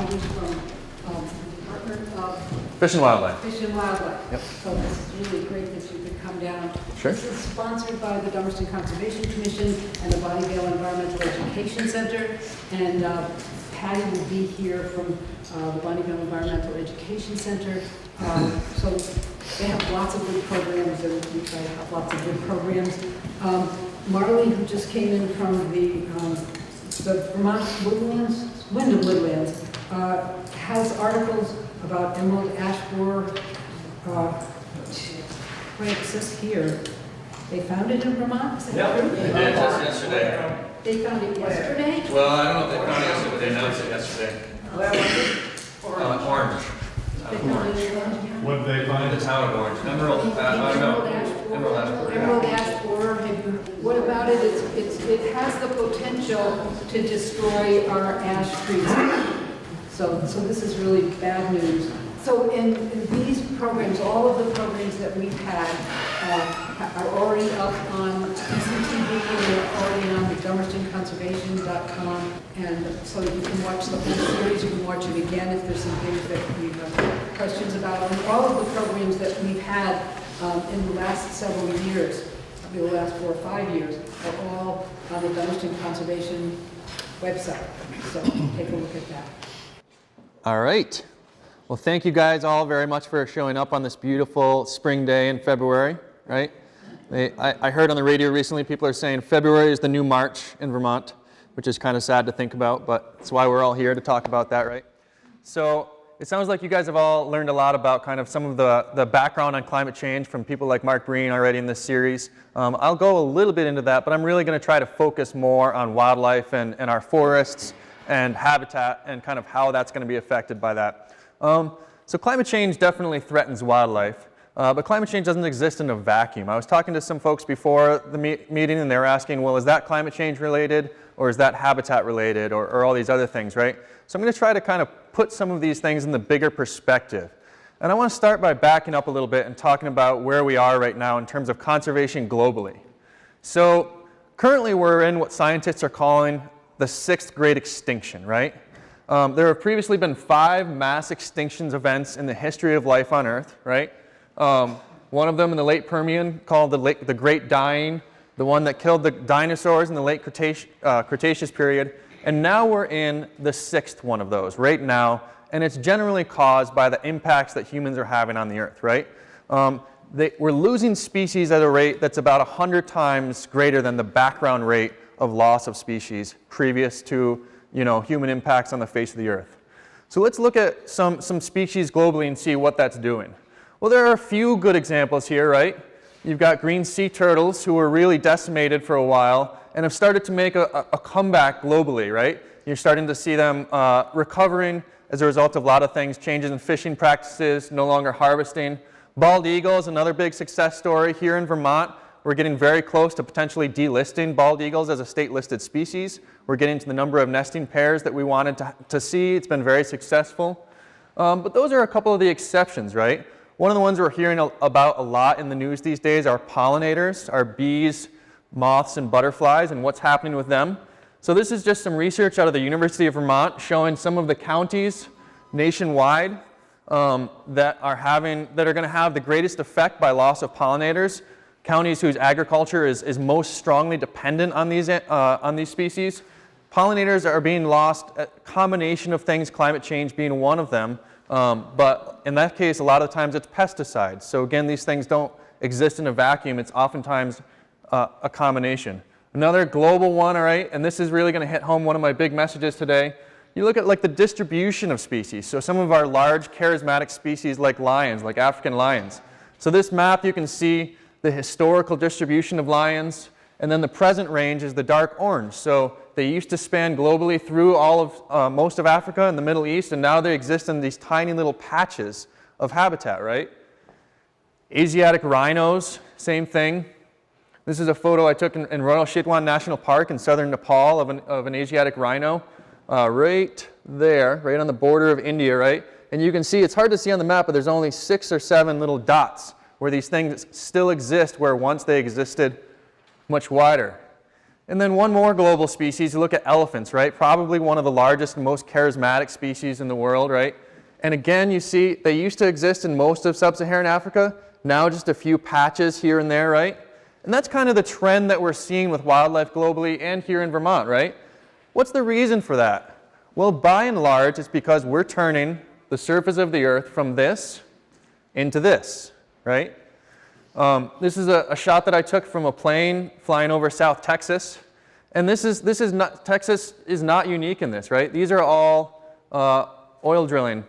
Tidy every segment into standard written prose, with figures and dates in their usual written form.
biologist from the Department of Fish and Wildlife. Fish and Wildlife. Yep. So this is really great that you could come down. Sure. This is sponsored by the Dummerston Conservation Commission and the Bonnyvale Environmental Education Center. And Patty will be here from the Bonnyvale Environmental Education Center. So they have lots of good programs, and we try to have lots of good programs. Marley, who just came in from the Vermont Woodlands, Wyndham Woodlands, has articles about emerald ash borer. Right, it says here, they found it in Vermont? Is that Yeah, true? they did just yesterday. They found it yesterday? Well, I don't know if they found it yesterday, but they announced it yesterday. Where was it? Orange. They found it in Orange. What did they find? The town of Orange. Emerald, no. Emerald ash borer. Emerald ash borer. What about it? It has the potential to destroy our ash trees. So this is really bad news. So in these programs, all of the programs that we've had are already up on DCTV, and they're already on the DummerstonConservation.com. And so you can watch the whole series. You can watch it again if there's some things that you have questions about. And all of the programs that we've had in the last several years, probably the last 4 or 5 years, are all on the Dummerston Conservation website. So take a look at that. All right. Well, thank you guys all very much for showing up on this beautiful spring day in February, right? I heard on the radio recently people are saying February is the new March in Vermont, which is kind of sad to think about, but that's why we're all here to talk about that, right? So it sounds like you guys have all learned a lot about kind of some of the background on climate change from people like Mark Breen already in this series. I'll go a little bit into that, but I'm really going to try to focus more on wildlife and our forests and habitat and kind of how that's going to be affected by that. So climate change definitely threatens wildlife, but climate change doesn't exist in a vacuum. I was talking to some folks before the meeting and they were asking, well, is that climate change related or is that habitat related or all these other things, right? So I'm going to try to kind of put some of these things in the bigger perspective. And I want to start by backing up a little bit and talking about where we are right now in terms of conservation globally. So currently we're in what scientists are calling the 6th great extinction, right? There have previously been 5 mass extinctions events in the history of life on Earth, right? One of them in the late Permian called the Great Dying, the one that killed the dinosaurs in the late Cretaceous period, and now we're in the 6th one of those right now, and it's generally caused by the impacts that humans are having on the Earth, right? We're losing species at a rate that's about 100 times greater than the background rate of loss of species previous to human impacts on the face of the Earth. So let's look at some species globally and see what that's doing. Well, there are a few good examples here, right? You've got green sea turtles who were really decimated for a while and have started to make a comeback globally, right? You're starting to see them recovering as a result of a lot of things, changes in fishing practices, no longer harvesting. Bald eagles, another big success story here in Vermont. We're getting very close to potentially delisting bald eagles as a state-listed species. We're getting to the number of nesting pairs that we wanted to see. It's been very successful. But those are a couple of the exceptions, right? One of the ones we're hearing about a lot in the news these days are pollinators, our bees, moths, and butterflies, and what's happening with them. So this is just some research out of the University of Vermont showing some of the counties nationwide that are going to have the greatest effect by loss of pollinators. Counties whose agriculture is most strongly dependent on these species. Pollinators are being lost, a combination of things, climate change being one of them, but in that case, a lot of times it's pesticides. So again, these things don't exist in a vacuum. It's oftentimes a combination. Another global one, all right, and this is really going to hit home one of my big messages today. You look at like the distribution of species. So some of our large charismatic species like lions, like African lions. So this map, you can see the historical distribution of lions, and then the present range is the dark orange. So they used to span globally through all of most of Africa and the Middle East, and now they exist in these tiny little patches of habitat, right? Asiatic rhinos, same thing. This is a photo I took in Royal Chitwan National Park in southern Nepal of an Asiatic rhino, right there, right on the border of India, right? And you can see, it's hard to see on the map, but there's only 6 or 7 little dots where these things still exist where once they existed much wider. And then one more global species, you look at elephants, right? Probably one of the largest and most charismatic species in the world, right? And again, you see they used to exist in most of sub-Saharan Africa, now just a few patches here and there, right? And that's kind of the trend that we're seeing with wildlife globally and here in Vermont, right? What's the reason for that? Well, by and large, it's because we're turning the surface of the earth from this into this, right? This is a shot that I took from a plane flying over South Texas. And Texas is not unique in this, right? These are all oil drilling,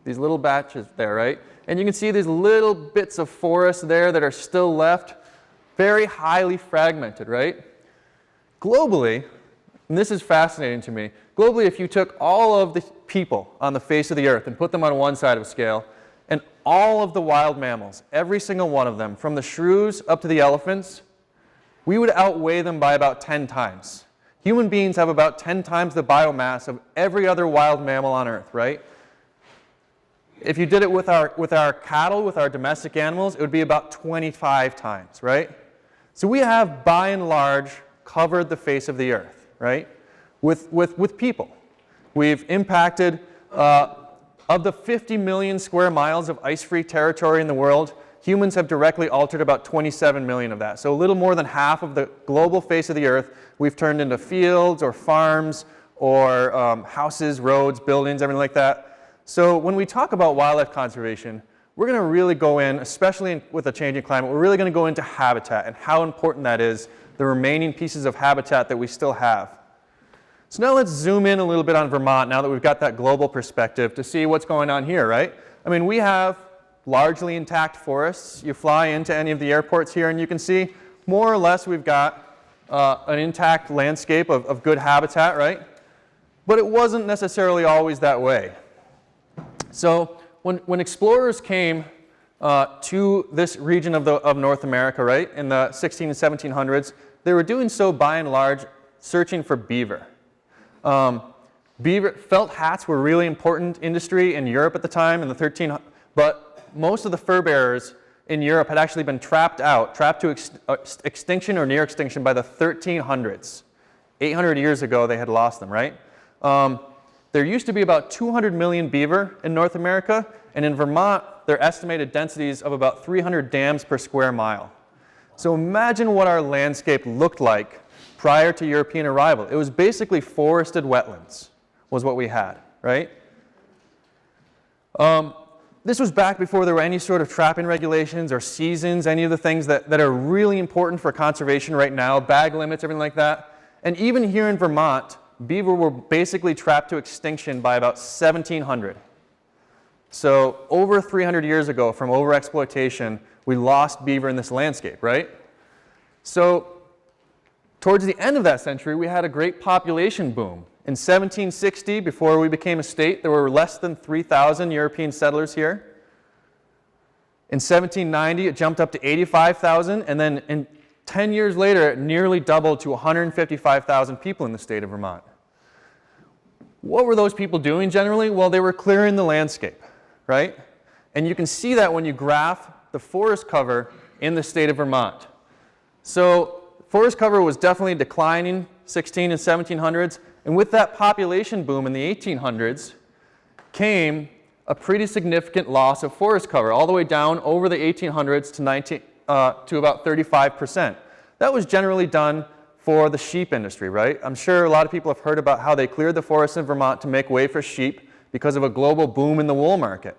these little batches there, right? And you can see these little bits of forest there that are still left, very highly fragmented, right? Globally, and this is fascinating to me, globally if you took all of the people on the face of the earth and put them on one side of a scale, and all of the wild mammals, every single one of them, from the shrews up to the elephants, we would outweigh them by about 10 times. Human beings have about 10 times the biomass of every other wild mammal on earth, right? If you did it with our cattle, with our domestic animals, it would be about 25 times, right? So we have, by and large, covered the face of the earth, right? With people. We've impacted, of the 50 million square miles of ice-free territory in the world, humans have directly altered about 27 million of that. So a little more than half of the global face of the earth we've turned into fields or farms or houses, roads, buildings, everything like that. So when we talk about wildlife conservation, we're going to really go in, especially with a changing climate, we're really going to go into habitat and how important that is, the remaining pieces of habitat that we still have. So now let's zoom in a little bit on Vermont now that we've got that global perspective to see what's going on here, right? I mean, we have largely intact forests. You fly into any of the airports here and you can see more or less we've got an intact landscape of good habitat, right? But it wasn't necessarily always that way. So when explorers came to this region of North America, right, in the 16 and 1700s, they were doing so by and large searching for beaver. Felt hats were really important industry in Europe at the time in the but most of the fur bearers in Europe had actually been trapped to extinction or near extinction by the 1300s. 800 years ago they had lost them, right? There used to be about 200 million beaver in North America, and in Vermont, they're estimated densities of about 300 dams per square mile. So imagine what our landscape looked like prior to European arrival. It was basically forested wetlands, was what we had, right? This was back before there were any sort of trapping regulations or seasons, any of the things that are really important for conservation right now, bag limits, everything like that. And even here in Vermont, beaver were basically trapped to extinction by about 1700. So over 300 years ago, from overexploitation, we lost beaver in this landscape, right? So towards the end of that century, we had a great population boom. In 1760, before we became a state, there were less than 3,000 European settlers here. In 1790, it jumped up to 85,000, and then in 10 years later, it nearly doubled to 155,000 people in the state of Vermont. What were those people doing generally? Well, they were clearing the landscape, right? And you can see that when you graph the forest cover in the state of Vermont. So forest cover was definitely declining 16 and 1700s, and with that population boom in the 1800s came a pretty significant loss of forest cover, all the way down over the 1800s to about 35%. That was generally done for the sheep industry, right? I'm sure a lot of people have heard about how they cleared the forests in Vermont to make way for sheep because of a global boom in the wool market.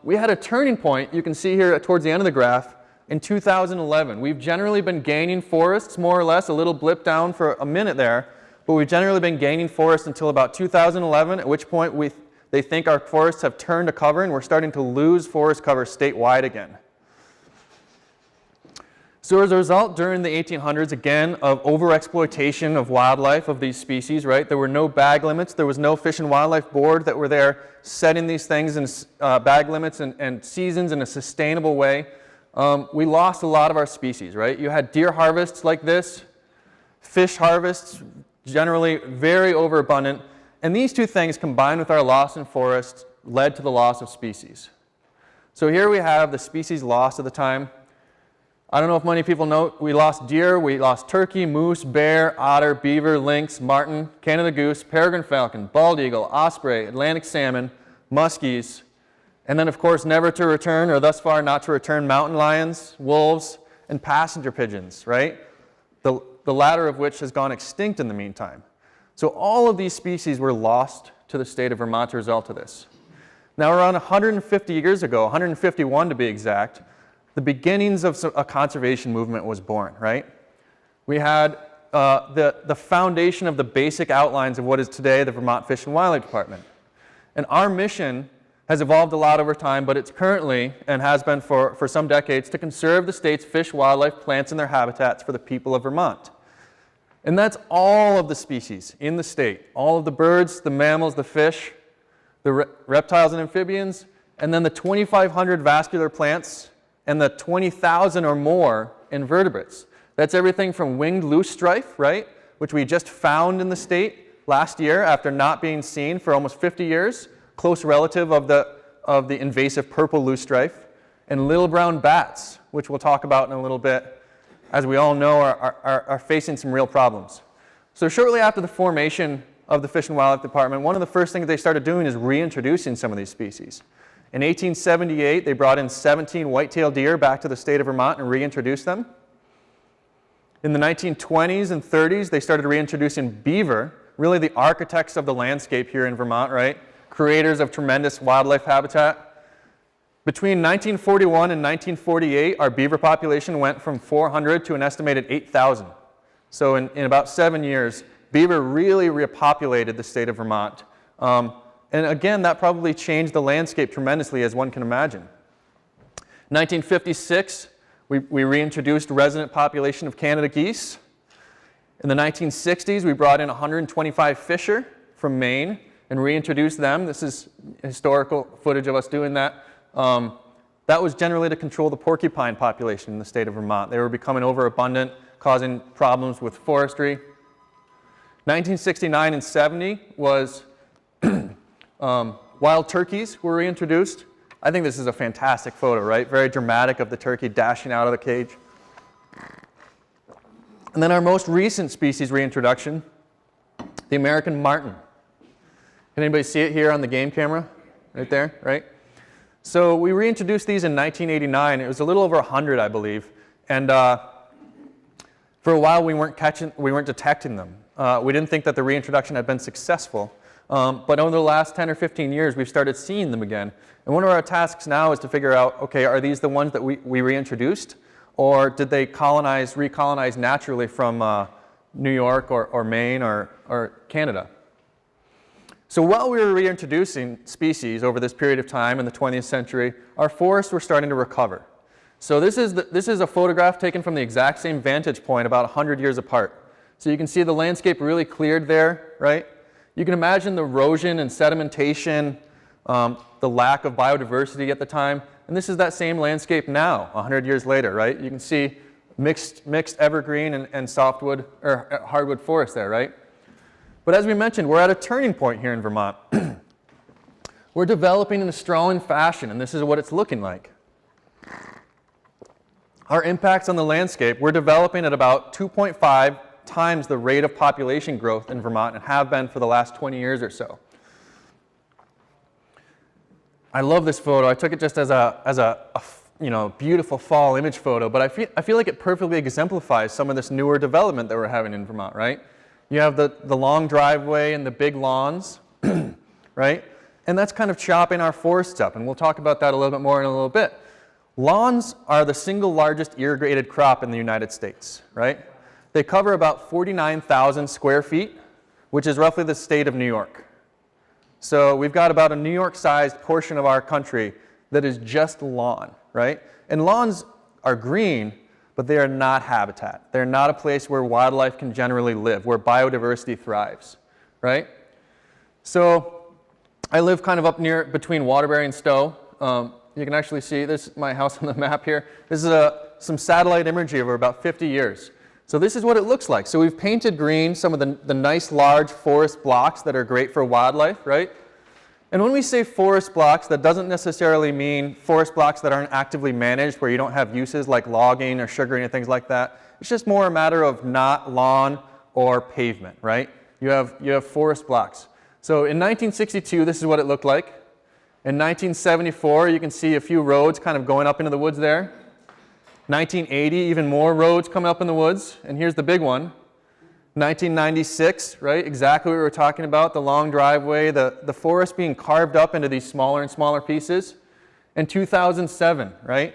We had a turning point, you can see here towards the end of the graph, in 2011. We've generally been gaining forests, more or less, a little blip down for a minute there, but we've generally been gaining forests until about 2011, at which point they think our forests have turned to cover and we're starting to lose forest cover statewide again. So as a result, during the 1800s, again, of overexploitation of wildlife, of these species, right? There were no bag limits. There was no Fish and Wildlife Board that were there setting these things in bag limits and seasons in a sustainable way. We lost a lot of our species, right? You had deer harvests like this, fish harvests, generally very overabundant, and these two things combined with our loss in forests led to the loss of species. So here we have the species lost at the time. I don't know if many people know, we lost deer, we lost turkey, moose, bear, otter, beaver, lynx, marten, Canada goose, peregrine falcon, bald eagle, osprey, Atlantic salmon, muskies, and then of course never to return, or thus far not to return, mountain lions, wolves, and passenger pigeons, right? The latter of which has gone extinct in the meantime. So all of these species were lost to the state of Vermont as a result of this. Now around 150 years ago, 151 to be exact, the beginnings of a conservation movement was born, right? We had the foundation of the basic outlines of what is today the Vermont Fish and Wildlife Department. And our mission has evolved a lot over time, but it's currently, and has been for some decades, to conserve the state's fish, wildlife, plants, and their habitats for the people of Vermont. And that's all of the species in the state, all of the birds, the mammals, the fish, the reptiles and amphibians, and then the 2,500 vascular plants and the 20,000 or more invertebrates. That's everything from winged loosestrife, right, which we just found in the state last year after not being seen for almost 50 years, close relative of the invasive purple loosestrife, and little brown bats, which we'll talk about in a little bit, as we all know are facing some real problems. So shortly after the formation of the Fish and Wildlife Department, one of the first things they started doing is reintroducing some of these species. In 1878, they brought in 17 white-tailed deer back to the state of Vermont and reintroduced them. In the 1920s and 30s, they started reintroducing beaver, really the architects of the landscape here in Vermont, right? Creators of tremendous wildlife habitat. Between 1941 and 1948, our beaver population went from 400 to an estimated 8,000. So in about 7 years, beaver really repopulated the state of Vermont. And again, that probably changed the landscape tremendously, as one can imagine. 1956, we reintroduced resident population of Canada geese. In the 1960s, we brought in 125 fisher from Maine and reintroduced them. This is historical footage of us doing that. That was generally to control the porcupine population in the state of Vermont. They were becoming overabundant, causing problems with forestry. 1969 and 70 was wild turkeys were reintroduced. I think this is a fantastic photo, right? Very dramatic of the turkey dashing out of the cage. And then our most recent species reintroduction, the American marten. Can anybody see it here on the game camera? Right there, right? So we reintroduced these in 1989. It was a little over 100, I believe. And for a while, we weren't detecting them. We didn't think that the reintroduction had been successful. But over the last 10 or 15 years, we've started seeing them again. And one of our tasks now is to figure out, okay, are these the ones that we reintroduced? Or did they recolonize naturally from New York or Maine or Canada? So while we were reintroducing species over this period of time in the 20th century, our forests were starting to recover. So this is a photograph taken from the exact same vantage point about 100 years apart. So you can see the landscape really cleared there, right? You can imagine the erosion and sedimentation, the lack of biodiversity at the time. And this is that same landscape now, 100 years later, right? You can see mixed evergreen and softwood or hardwood forest there, right? But as we mentioned, we're at a turning point here in Vermont. We're developing in a strong fashion, and this is what it's looking like. Our impacts on the landscape, we're developing at about 2.5 times the rate of population growth in Vermont and have been for the last 20 years or so. I love this photo. I took it just as a beautiful fall image photo, but I feel like it perfectly exemplifies some of this newer development that we're having in Vermont, right? You have the long driveway and the big lawns, right? And that's kind of chopping our forests up, and we'll talk about that a little bit more in a little bit. Lawns are the single largest irrigated crop in the United States, right? They cover about 49,000 square feet, which is roughly the state of New York. So we've got about a New York-sized portion of our country that is just lawn, right? And lawns are green, but they are not habitat. They're not a place where wildlife can generally live, where biodiversity thrives, right? So I live kind of up near between Waterbury and Stowe. You can actually see this, my house on the map here. This is some satellite imagery over about 50 years. So this is what it looks like. So we've painted green some of the nice large forest blocks that are great for wildlife, right? And when we say forest blocks, that doesn't necessarily mean forest blocks that aren't actively managed, where you don't have uses like logging or sugaring and things like that. It's just more a matter of not lawn or pavement, right? You have forest blocks. So in 1962, this is what it looked like. In 1974, you can see a few roads kind of going up into the woods there. 1980, even more roads coming up in the woods. And here's the big one. 1996, right? Exactly what we were talking about, the long driveway, the forest being carved up into these smaller and smaller pieces. And 2007, right?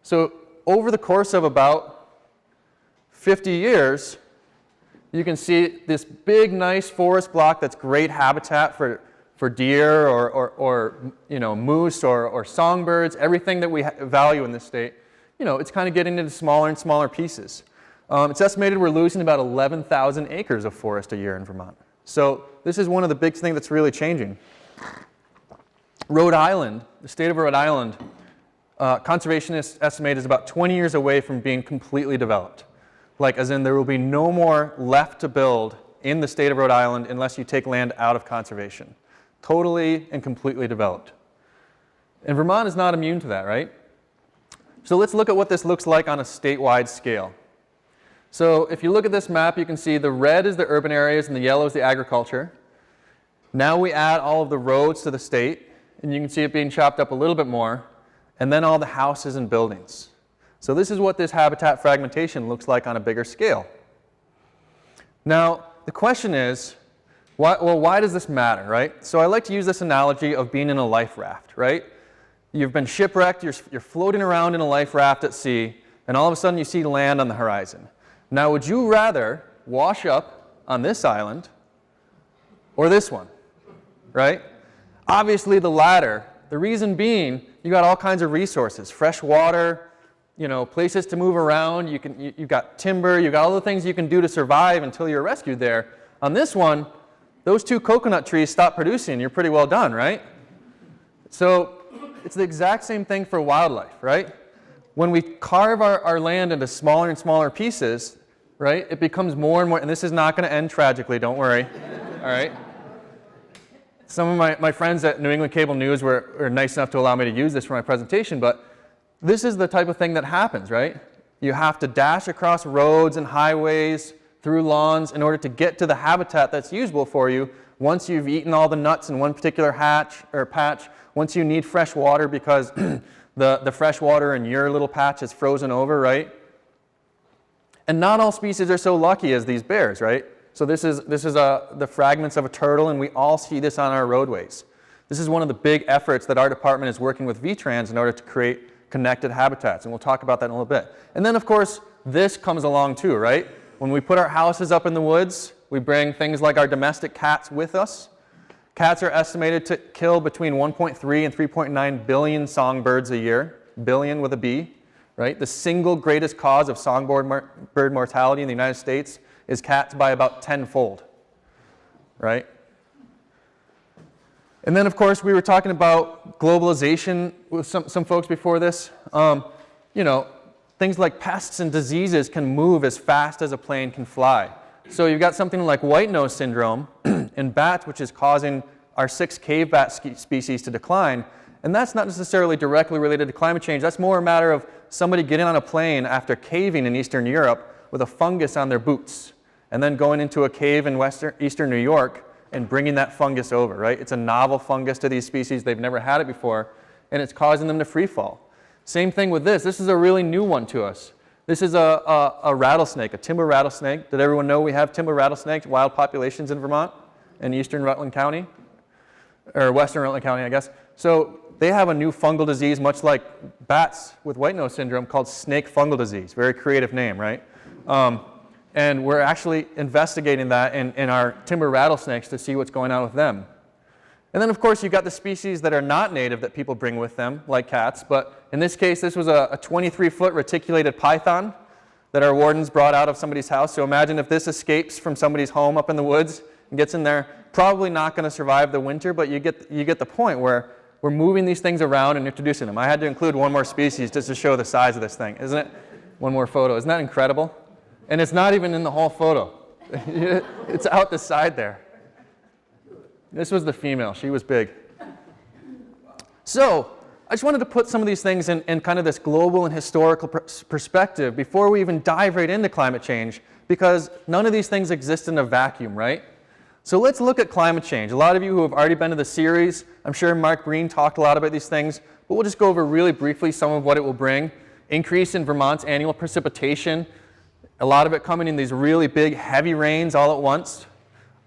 So over the course of about 50 years, you can see this big, nice forest block that's great habitat for deer or you know, moose or songbirds, everything that we value in this state. You know, it's kind of getting into smaller and smaller pieces. It's estimated we're losing about 11,000 acres of forest a year in Vermont. So this is one of the big things that's really changing. Rhode Island, the state of Rhode Island, conservationists estimate is about 20 years away from being completely developed. Like, as in there will be no more left to build in the state of Rhode Island unless you take land out of conservation. Totally and completely developed. And Vermont is not immune to that, right? So let's look at what this looks like on a statewide scale. So if you look at this map, you can see the red is the urban areas and the yellow is the agriculture. Now we add all of the roads to the state, and you can see it being chopped up a little bit more, and then all the houses and buildings. So this is what this habitat fragmentation looks like on a bigger scale. Now, the question is, why does this matter, right? So I like to use this analogy of being in a life raft, right? You've been shipwrecked, you're floating around in a life raft at sea, and all of a sudden you see land on the horizon. Now, would you rather wash up on this island or this one, right? Obviously the latter. The reason being, you got all kinds of resources, fresh water, you know, places to move around, you've got timber, you've got all the things you can do to survive until you're rescued there. On this one, those 2 coconut trees stop producing, you're pretty well done, right? So it's the exact same thing for wildlife, right? When we carve our land into smaller and smaller pieces, right, it becomes more and more, and this is not going to end tragically, don't worry, all right? Some of my friends at New England Cable News were nice enough to allow me to use this for my presentation, but this is the type of thing that happens, right? You have to dash across roads and highways, through lawns, in order to get to the habitat that's usable for you once you've eaten all the nuts in one particular patch, once you need fresh water because the fresh water in your little patch is frozen over, right? And not all species are so lucky as these bears, right? So this is the fragments of a turtle, and we all see this on our roadways. This is one of the big efforts that our department is working with VTrans in order to create connected habitats, and we'll talk about that in a little bit. And then, of course, this comes along too, right? When we put our houses up in the woods, we bring things like our domestic cats with us. Cats are estimated to kill between 1.3 and 3.9 billion songbirds a year, billion with a B, right? The single greatest cause of songbird mortality in the United States is cats by about 10-fold, right? And then, of course, we were talking about globalization with some folks before this. You know, things like pests and diseases can move as fast as a plane can fly. So you've got something like white nose syndrome in bats, which is causing our 6 cave bat species to decline. And that's not necessarily directly related to climate change. That's more a matter of somebody getting on a plane after caving in Eastern Europe with a fungus on their boots, and then going into a cave in Eastern New York and bringing that fungus over, right? It's a novel fungus to these species. They've never had it before, and it's causing them to free fall. Same thing with this. This is a really new one to us. This is a rattlesnake, a timber rattlesnake. Did everyone know we have timber rattlesnake wild populations in Vermont, in eastern Rutland County? Or western Rutland County, I guess. So they have a new fungal disease, much like bats with white nose syndrome, called snake fungal disease. Very creative name, right? And we're actually investigating that in our timber rattlesnakes to see what's going on with them. And then, of course, you've got the species that are not native that people bring with them, like cats. But in this case, this was a 23-foot reticulated python that our wardens brought out of somebody's house. So imagine if this escapes from somebody's home up in the woods and gets in there. Probably not going to survive the winter, but you get the point where we're moving these things around and introducing them. I had to include one more species just to show the size of this thing, isn't it? One more photo. Isn't that incredible? And it's not even in the whole photo. It's out the side there. This was the female. She was big. So I just wanted to put some of these things in kind of this global and historical perspective before we even dive right into climate change, because none of these things exist in a vacuum, right? So let's look at climate change. A lot of you who have already been to the series, I'm sure Mark Breen talked a lot about these things, but we'll just go over really briefly some of what it will bring. Increase in Vermont's annual precipitation, a lot of it coming in these really big, heavy rains all at once.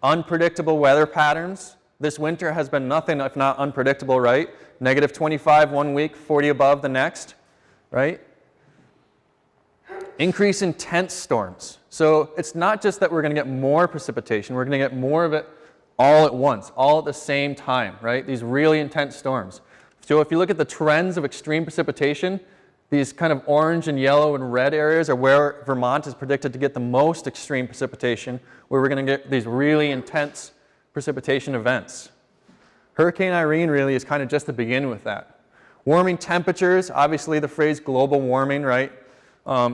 Unpredictable weather patterns. This winter has been nothing if not unpredictable, right? Negative 25 one week, 40 above the next, right? Increase in intense storms. So it's not just that we're going to get more precipitation, we're going to get more of it all at once, all at the same time, right? These really intense storms. So if you look at the trends of extreme precipitation, these kind of orange and yellow and red areas are where Vermont is predicted to get the most extreme precipitation, where we're going to get these really intense precipitation events. Hurricane Irene really is kind of just to begin with that. Warming temperatures, obviously the phrase global warming, right?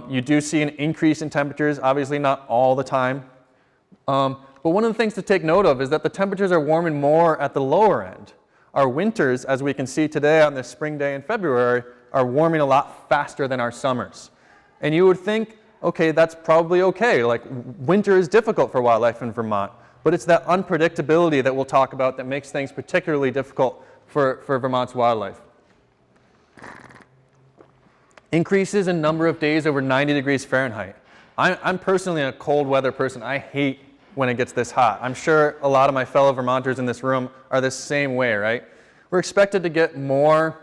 You do see an increase in temperatures, obviously not all the time. But one of the things to take note of is that the temperatures are warming more at the lower end. Our winters, as we can see today on this spring day in February, are warming a lot faster than our summers. And you would think, okay, that's probably okay. Like, winter is difficult for wildlife in Vermont, but it's that unpredictability that we'll talk about that makes things particularly difficult for Vermont's wildlife. Increases in number of days over 90 degrees Fahrenheit. I'm personally a cold weather person. I hate when it gets this hot. I'm sure a lot of my fellow Vermonters in this room are the same way, right? We're expected to get more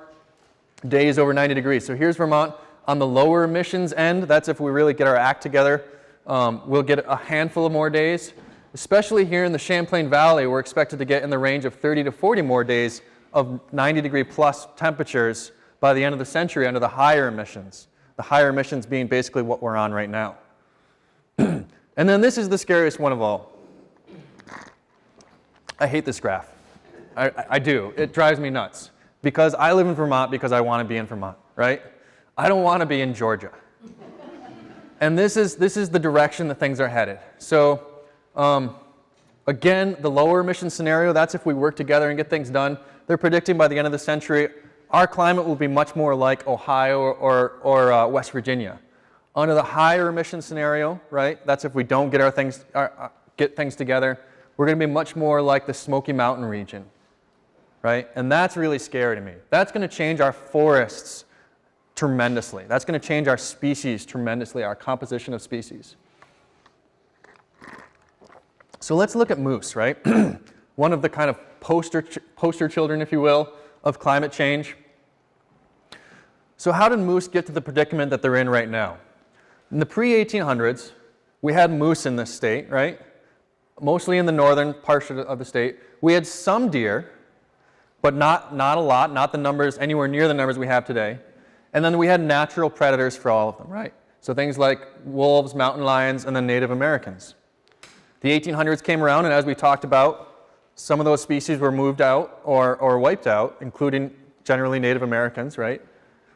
days over 90 degrees. So here's Vermont on the lower emissions end. That's if we really get our act together. We'll get a handful of more days. Especially here in the Champlain Valley, we're expected to get in the range of 30 to 40 more days of 90 degree plus temperatures by the end of the century under the higher emissions. The higher emissions being basically what we're on right now. And then this is the scariest one of all. I hate this graph. I do. It drives me nuts. Because I live in Vermont because I want to be in Vermont, right? I don't want to be in Georgia. And this is the direction that things are headed. So again, the lower emission scenario, that's if we work together and get things done. They're predicting by the end of the century, our climate will be much more like Ohio or West Virginia. Under the higher emission scenario, right, that's if we don't get get things together, we're going to be much more like the Smoky Mountain region. Right? And that's really scary to me. That's going to change our forests tremendously. That's going to change our species tremendously, our composition of species. So let's look at moose, right? One of the kind of poster children, if you will, of climate change. So how did moose get to the predicament that they're in right now? In the pre-1800s, we had moose in this state, right? Mostly in the northern part of the state. We had some deer, but not a lot, not the numbers, anywhere near the numbers we have today. And then we had natural predators for all of them, right? So things like wolves, mountain lions, and then Native Americans. The 1800s came around, and as we talked about, some of those species were moved out or wiped out, including generally Native Americans, right?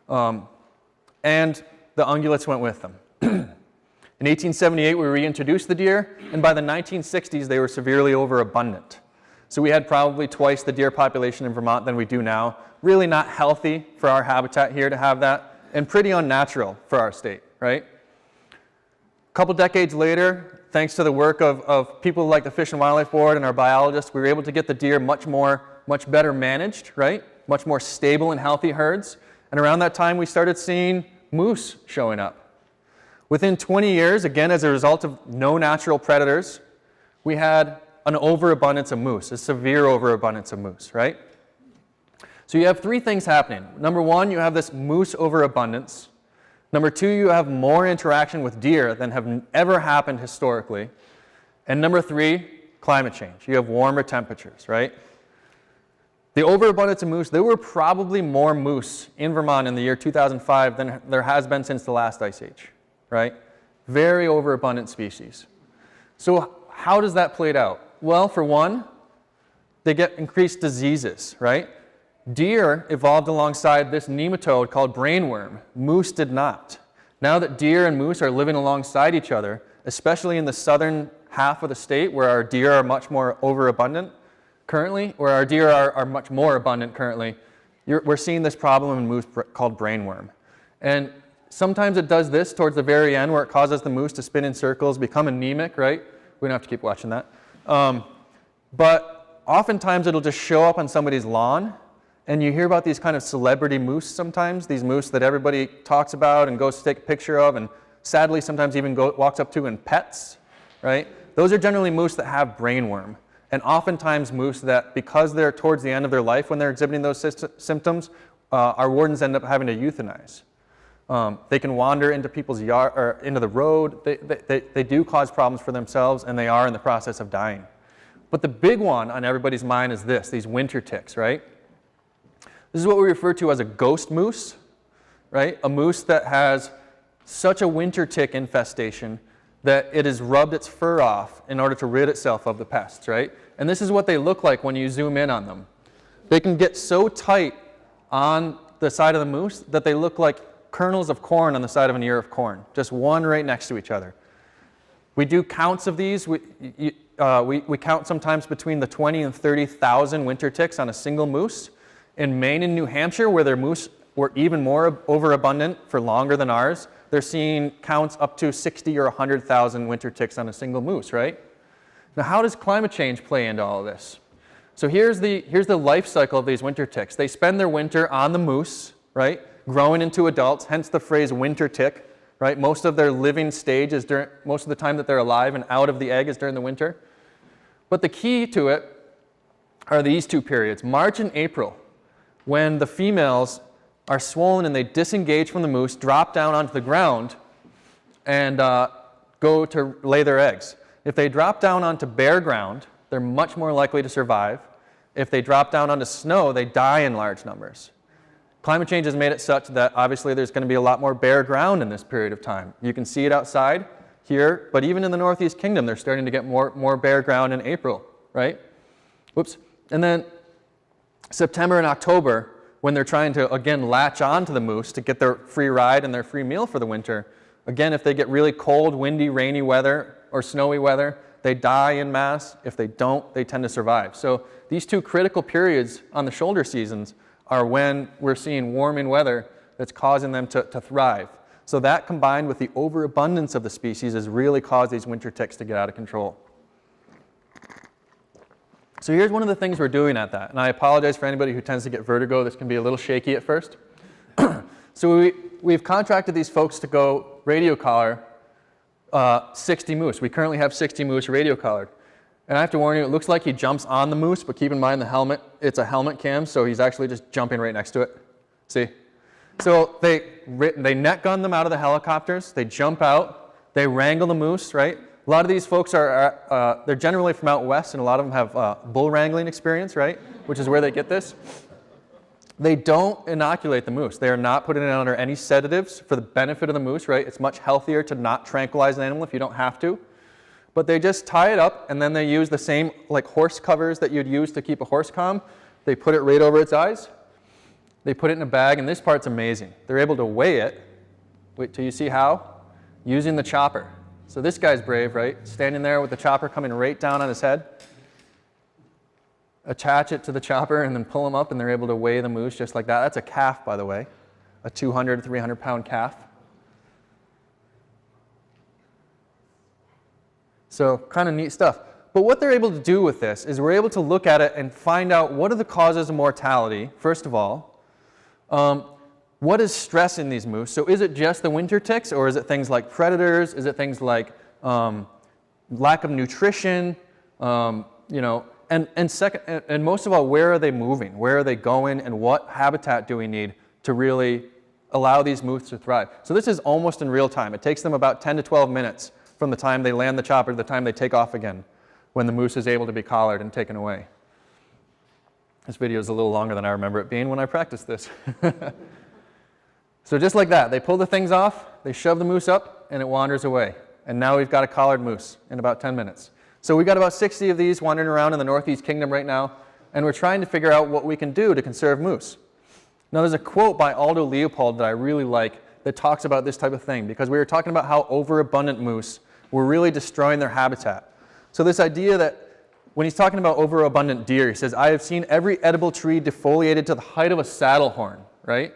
And the ungulates went with them. In 1878, we reintroduced the deer, and by the 1960s, they were severely overabundant. So we had probably twice the deer population in Vermont than we do now. Really not healthy for our habitat here to have that, and pretty unnatural for our state, right? A couple decades later, thanks to the work of people like the Fish and Wildlife Board and our biologists, we were able to get the deer much better managed, right? Much more stable and healthy herds. And around that time, we started seeing moose showing up. Within 20 years, again, as a result of no natural predators, we had an overabundance of moose, a severe overabundance of moose, right? So you have three things happening. Number one, you have this moose overabundance. Number two, you have more interaction with deer than have ever happened historically. And number three, climate change. You have warmer temperatures, right? The overabundance of moose, there were probably more moose in Vermont in the year 2005 than there has been since the last ice age, right? Very overabundant species. So how does that play out? Well, for one, they get increased diseases, right? Deer evolved alongside this nematode called brainworm. Moose did not. Now that deer and moose are living alongside each other, especially in the southern half of the state where our deer are much more overabundant currently, where our deer are much more abundant currently, we're seeing this problem in moose called brainworm. And sometimes it does this towards the very end where it causes the moose to spin in circles, become anemic, right? We don't have to keep watching that. But oftentimes it'll just show up on somebody's lawn, and you hear about these kind of celebrity moose sometimes, these moose that everybody talks about and goes to take a picture of, and sadly sometimes even walks up to and pets, right? Those are generally moose that have brainworm. And oftentimes moose that, because they're towards the end of their life when they're exhibiting those symptoms, our wardens end up having to euthanize. They can wander into people's yard or into the road. They do cause problems for themselves, and they are in the process of dying. But the big one on everybody's mind is this, these winter ticks, right? This is what we refer to as a ghost moose, right? A moose that has such a winter tick infestation that it has rubbed its fur off in order to rid itself of the pests, right? And this is what they look like when you zoom in on them. They can get so tight on the side of the moose that they look like kernels of corn on the side of an ear of corn, just one right next to each other. We do counts of these. We count sometimes between the 20 and 30,000 winter ticks on a single moose. In Maine and New Hampshire, where their moose were even more overabundant for longer than ours, they're seeing counts up to 60 or 100,000 winter ticks on a single moose, right? Now, how does climate change play into all of this? So here's the life cycle of these winter ticks. They spend their winter on the moose, right, growing into adults, hence the phrase winter tick, right? Most of their living stage is during, most of the time that they're alive and out of the egg is during the winter. But the key to it are these two periods, March and April, when the females are swollen and they disengage from the moose, drop down onto the ground, and go to lay their eggs. If they drop down onto bare ground, they're much more likely to survive. If they drop down onto snow, they die in large numbers. Climate change has made it such that obviously there's going to be a lot more bare ground in this period of time. You can see it outside here, but even in the Northeast Kingdom, they're starting to get more bare ground in April, right? Whoops. And then September and October, when they're trying to, again, latch on to the moose to get their free ride and their free meal for the winter, again, if they get really cold, windy, rainy weather or snowy weather, they die en masse. If they don't, they tend to survive. So these two critical periods on the shoulder seasons are when we're seeing warming weather that's causing them to thrive. So that combined with the overabundance of the species has really caused these winter ticks to get out of control. So here's one of the things we're doing at that, and I apologize for anybody who tends to get vertigo. This can be a little shaky at first. So we've contracted these folks to go radio collar 60 moose. We currently have 60 moose radio collared. And I have to warn you, it looks like he jumps on the moose, but keep in mind the helmet, it's a helmet cam, so he's actually just jumping right next to it. See? So they net gun them out of the helicopters, they jump out, they wrangle the moose, right? A lot of these folks they're generally from out west, and a lot of them have bull wrangling experience, right? Which is where they get this. They don't inoculate the moose. They are not putting it under any sedatives for the benefit of the moose, right? It's much healthier to not tranquilize an animal if you don't have to. But they just tie it up, and then they use the same like horse covers that you'd use to keep a horse calm. They put it right over its eyes. They put it in a bag, and this part's amazing. They're able to weigh it. Wait till you see how. Using the chopper. So this guy's brave, right? Standing there with the chopper coming right down on his head. Attach it to the chopper and then pull him up, and they're able to weigh the moose just like that. That's a calf, by the way. A 200, 300 pound calf. So kind of neat stuff. But what they're able to do with this is we're able to look at it and find out what are the causes of mortality, first of all. What is stressing these moose? So is it just the winter ticks, or is it things like predators? Is it things like lack of nutrition? And most of all, where are they moving? Where are they going? And what habitat do we need to really allow these moose to thrive? So this is almost in real time. It takes them about 10 to 12 minutes from the time they land the chopper to the time they take off again, when the moose is able to be collared and taken away. This video is a little longer than I remember it being when I practiced this. So just like that, they pull the things off, they shove the moose up, and it wanders away. And now we've got a collared moose in about 10 minutes. So we've got about 60 of these wandering around in the Northeast Kingdom right now, and we're trying to figure out what we can do to conserve moose. Now there's a quote by Aldo Leopold that I really like that talks about this type of thing, because we were talking about how overabundant moose were really destroying their habitat. So this idea that when he's talking about overabundant deer, he says, I have seen every edible tree defoliated to the height of a saddle horn, right?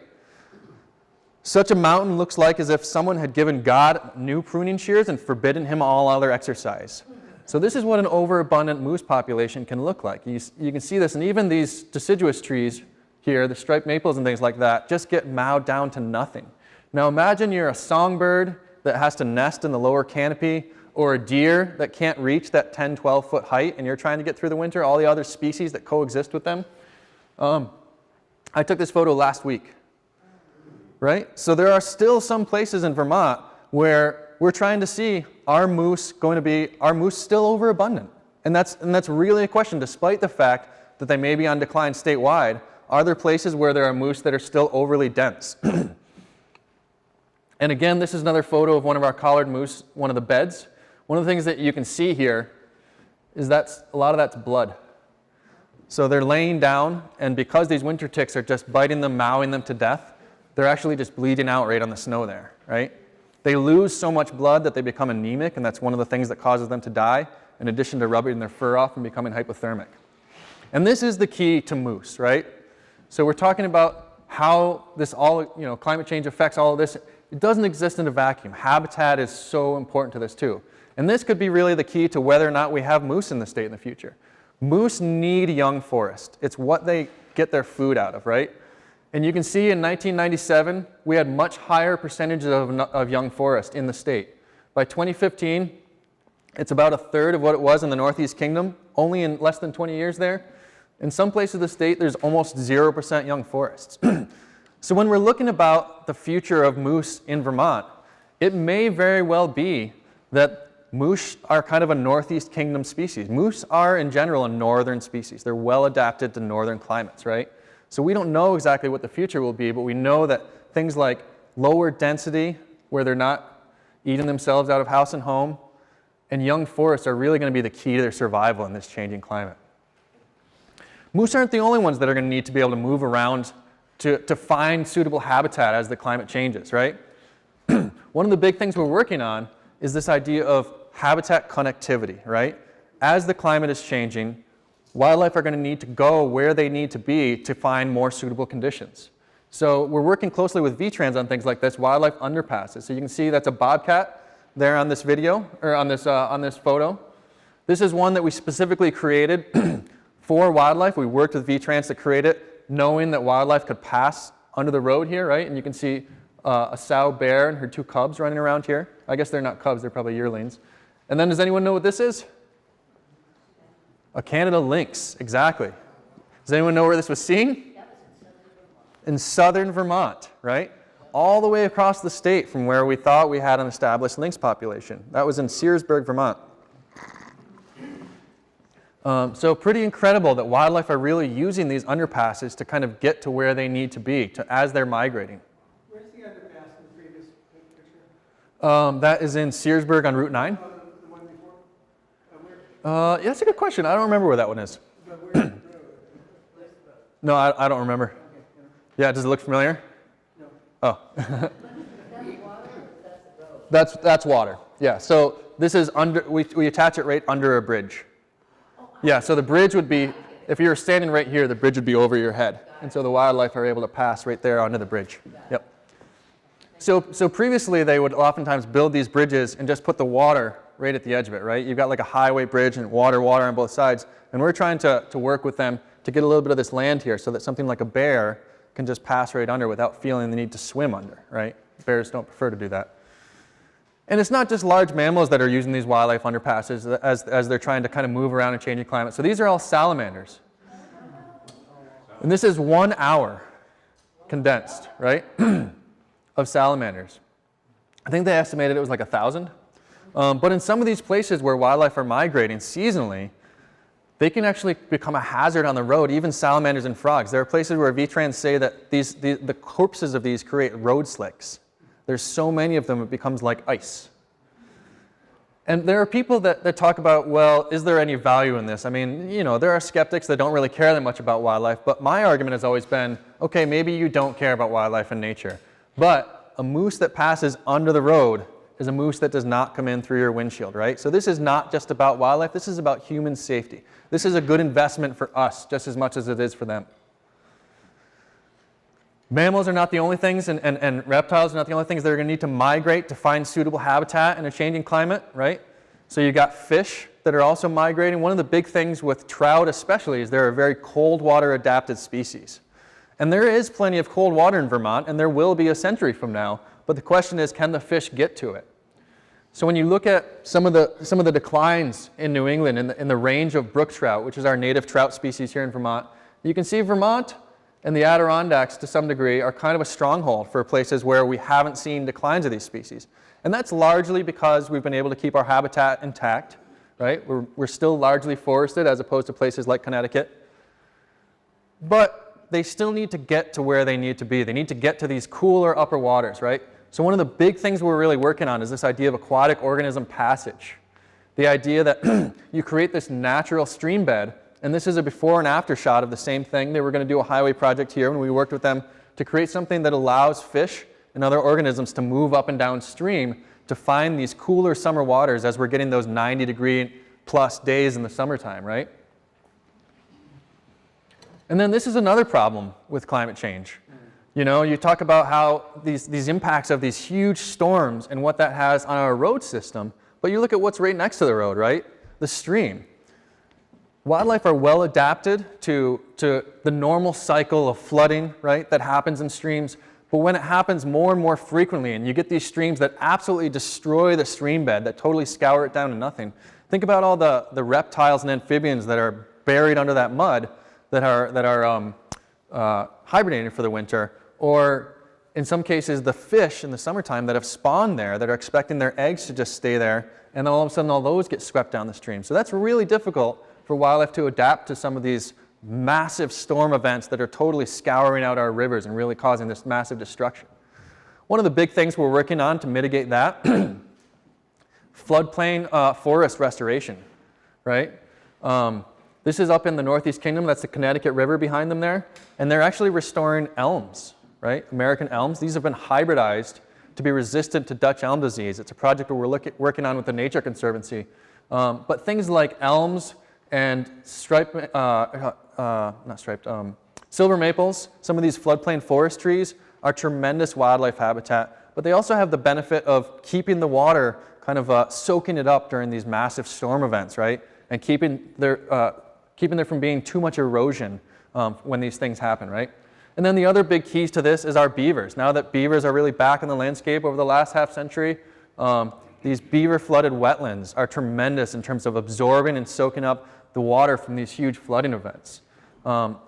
Such a mountain looks like as if someone had given God new pruning shears and forbidden him all other exercise. So this is what an overabundant moose population can look like. You can see this, and even these deciduous trees here, the striped maples and things like that, just get mowed down to nothing. Now imagine you're a songbird that has to nest in the lower canopy, or a deer that can't reach that 10, 12-foot height, and you're trying to get through the winter, all the other species that coexist with them. I took this photo last week, right? So there are still some places in Vermont where we're trying to see, are moose still overabundant? And that's really a question, despite the fact that they may be on decline statewide. Are there places where there are moose that are still overly dense? And again, this is another photo of one of our collared moose, one of the beds. One of the things that you can see here is that a lot of that's blood. So they're laying down, and because these winter ticks are just biting them, mowing them to death, they're actually just bleeding out right on the snow there, right? They lose so much blood that they become anemic, and that's one of the things that causes them to die, in addition to rubbing their fur off and becoming hypothermic. And this is the key to moose, right? So we're talking about how this all, climate change affects all of this. It doesn't exist in a vacuum. Habitat is so important to this too. And this could be really the key to whether or not we have moose in the state in the future. Moose need young forest. It's what they get their food out of, right? And you can see in 1997, we had much higher percentages of young forest in the state. By 2015, it's about a third of what it was in the Northeast Kingdom, only in less than 20 years there. In some places of the state, there's almost 0% young forests. So when we're looking about the future of moose in Vermont, it may very well be that moose are kind of a Northeast Kingdom species. Moose are, in general, a northern species. They're well adapted to northern climates, right? So we don't know exactly what the future will be, but we know that things like lower density, where they're not eating themselves out of house and home, and young forests are really going to be the key to their survival in this changing climate. Moose aren't the only ones that are going to need to be able to move around to find suitable habitat as the climate changes, right? One of the big things we're working on is this idea of habitat connectivity, right? As the climate is changing, wildlife are going to need to go where they need to be to find more suitable conditions. So we're working closely with VTrans on things like this, wildlife underpasses. So you can see that's a bobcat there on this video, or on this photo. This is one that we specifically created for wildlife. We worked with VTrans to create it, knowing that wildlife could pass under the road here, right? And you can see a sow bear and her two cubs running around here. I guess they're not cubs, they're probably yearlings. And then does anyone know what this is? A Canada lynx, exactly. Does anyone know where this was seen? In southern Vermont, right? All the way across the state from where we thought we had an established lynx population. That was in Searsburg, Vermont. So pretty incredible that wildlife are really using these underpasses to kind of get to where they need to be as they're migrating. Where's the underpass in the previous picture? That is in Searsburg on Route 9. The one before? Yeah, that's a good question. I don't remember where that one is. But where's the road? No, I don't remember. Yeah, does it look familiar? No. Oh. That's water. Yeah, so this is we attach it right under a bridge. Yeah, so the bridge would be, if you were standing right here, the bridge would be over your head. And so the wildlife are able to pass right there onto the bridge. Yep. So previously they would oftentimes build these bridges and just put the water right at the edge of it, right? You've got like a highway bridge and water on both sides. And we're trying to work with them to get a little bit of this land here so that something like a bear can just pass right under without feeling the need to swim under, right? Bears don't prefer to do that. And it's not just large mammals that are using these wildlife underpasses as they're trying to kind of move around in changing climate. So these are all salamanders. And this is 1 hour condensed, right, of salamanders. I think they estimated it was like 1,000. But in some of these places where wildlife are migrating seasonally, they can actually become a hazard on the road, even salamanders and frogs. There are places where VTrans say that the corpses of these create road slicks. There's so many of them, it becomes like ice. And there are people that talk about, well, is there any value in this? I mean, there are skeptics that don't really care that much about wildlife, but my argument has always been, okay, maybe you don't care about wildlife and nature, but a moose that passes under the road is a moose that does not come in through your windshield, right? So this is not just about wildlife, this is about human safety. This is a good investment for us just as much as it is for them. Mammals are not the only things, and reptiles are not the only things that are going to need to migrate to find suitable habitat in a changing climate, right? So you got fish that are also migrating. One of the big things with trout especially is they're a very cold water adapted species. And there is plenty of cold water in Vermont, and there will be a century from now, but the question is, can the fish get to it? So when you look at some of the declines in New England in the range of brook trout, which is our native trout species here in Vermont, you can see Vermont and the Adirondacks, to some degree, are kind of a stronghold for places where we haven't seen declines of these species. And that's largely because we've been able to keep our habitat intact, right? We're still largely forested as opposed to places like Connecticut. But they still need to get to where they need to be. They need to get to these cooler upper waters, right? So one of the big things we're really working on is this idea of aquatic organism passage. The idea that you create this natural stream bed. And this is a before and after shot of the same thing. They were going to do a highway project here, and we worked with them to create something that allows fish and other organisms to move up and downstream to find these cooler summer waters as we're getting those 90-degree plus days in the summertime, right? And then this is another problem with climate change. You know, you talk about how these impacts of these huge storms and what that has on our road system, but you look at what's right next to the road, right? The stream. Wildlife are well adapted to the normal cycle of flooding, right, that happens in streams. But when it happens more and more frequently, and you get these streams that absolutely destroy the stream bed, that totally scour it down to nothing, think about all the reptiles and amphibians that are buried under that mud that are hibernating for the winter, or in some cases the fish in the summertime that have spawned there, that are expecting their eggs to just stay there, and then all of a sudden all those get swept down the stream. So that's really difficult for wildlife to adapt to some of these massive storm events that are totally scouring out our rivers and really causing this massive destruction. One of the big things we're working on to mitigate that, floodplain forest restoration, right? This is up in the Northeast Kingdom. That's the Connecticut River behind them there. And they're actually restoring elms, right? American elms. These have been hybridized to be resistant to Dutch elm disease. It's a project that we're working on with the Nature Conservancy. But things like elms and silver maples, some of these floodplain forest trees are tremendous wildlife habitat, but they also have the benefit of keeping the water kind of soaking it up during these massive storm events, right? And keeping there from being too much erosion when these things happen, right? And then the other big keys to this is our beavers. Now that beavers are really back in the landscape over the last half century, these beaver-flooded wetlands are tremendous in terms of absorbing and soaking up the water from these huge flooding events.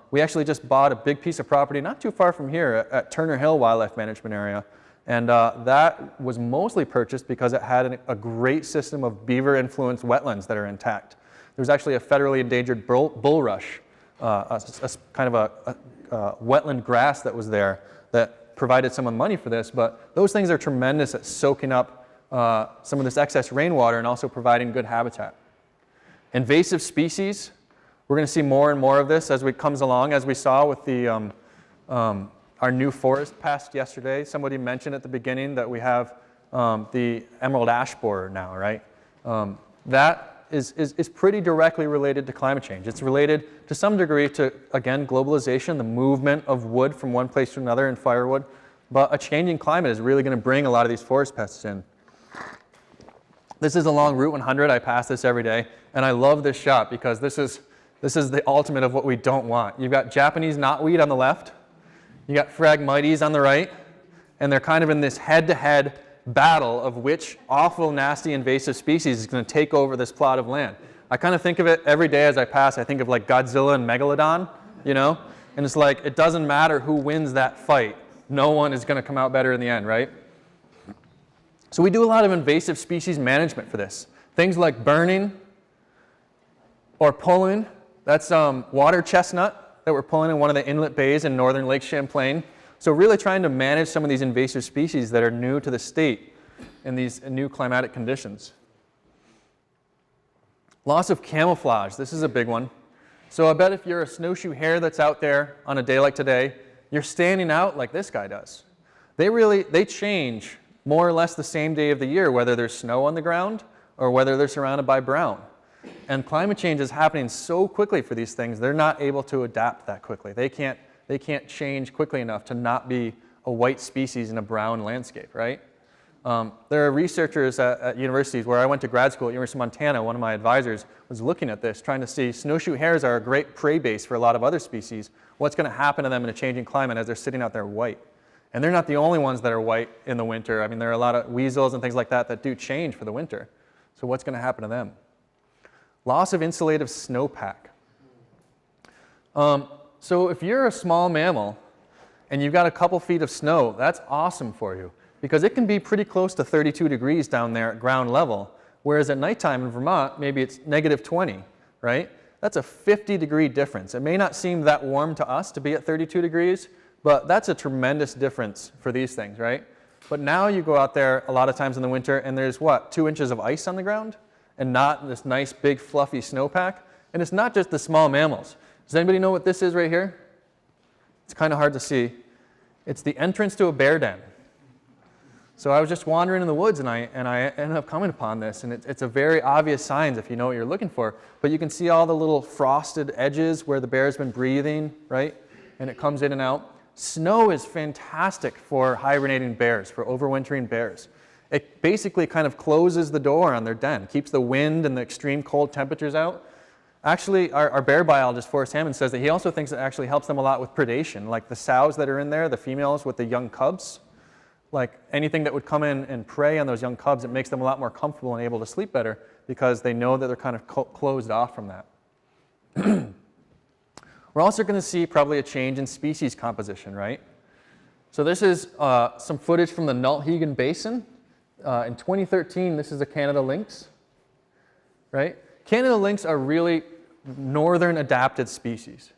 We actually just bought a big piece of property not too far from here at Turner Hill Wildlife Management Area. And that was mostly purchased because it had a great system of beaver-influenced wetlands that are intact. There was actually a federally endangered bulrush, kind of a wetland grass that was there that provided some of the money for this. But those things are tremendous at soaking up some of this excess rainwater and also providing good habitat. Invasive species, we're going to see more and more of this as it comes along, as we saw with the, our new forest passed yesterday. Somebody mentioned at the beginning that we have the emerald ash borer now, right? That is pretty directly related to climate change. It's related to some degree to, again, globalization, the movement of wood from one place to another and firewood. But a changing climate is really going to bring a lot of these forest pests in. This is along Route 100. I pass this every day, and I love this shot because this is the ultimate of what we don't want. You've got Japanese knotweed on the left, you got Phragmites on the right, and they're kind of in this head-to-head battle of which awful, nasty, invasive species is going to take over this plot of land. I kind of think of it every day as I pass. I think of like Godzilla and Megalodon, you know? And it's like, it doesn't matter who wins that fight. No one is going to come out better in the end, right? So we do a lot of invasive species management for this. Things like burning or pulling. That's water chestnut that we're pulling in one of the inlet bays in northern Lake Champlain. So really trying to manage some of these invasive species that are new to the state in these new climatic conditions. Loss of camouflage. This is a big one. So I bet if you're a snowshoe hare that's out there on a day like today, you're standing out like this guy does. They change more or less the same day of the year, whether there's snow on the ground or whether they're surrounded by brown. And climate change is happening so quickly for these things, they're not able to adapt that quickly. They can't change quickly enough to not be a white species in a brown landscape, right? There are researchers at universities where I went to grad school at University of Montana. One of my advisors was looking at this, trying to see snowshoe hares are a great prey base for a lot of other species. What's going to happen to them in a changing climate as they're sitting out there white? And they're not the only ones that are white in the winter. I mean, there are a lot of weasels and things like that that do change for the winter. So what's going to happen to them? Loss of insulative snowpack. So if you're a small mammal and you've got a couple feet of snow, that's awesome for you, because it can be pretty close to 32 degrees down there at ground level, whereas at nighttime in Vermont, maybe it's -20, right? That's a 50-degree difference. It may not seem that warm to us to be at 32 degrees, but that's a tremendous difference for these things, right? But now you go out there a lot of times in the winter and there's what, 2 inches of ice on the ground and not this nice big fluffy snowpack. And it's not just the small mammals. Does anybody know what this is right here? It's kind of hard to see. It's the entrance to a bear den. So I was just wandering in the woods and I ended up coming upon this, and it's a very obvious sign if you know what you're looking for. But you can see all the little frosted edges where the bear's been breathing, right? And it comes in and out. Snow is fantastic for hibernating bears, for overwintering bears. It basically kind of closes the door on their den, keeps the wind and the extreme cold temperatures out. Actually, our bear biologist, Forrest Hammond, says that he also thinks it actually helps them a lot with predation, like the sows that are in there, the females with the young cubs. Like anything that would come in and prey on those young cubs, it makes them a lot more comfortable and able to sleep better because they know that they're kind of closed off from that. We're also going to see probably a change in species composition, right? So this is some footage from the Nulthagen Basin. In 2013, this is a Canada lynx, right? Canada lynx are really northern adapted species.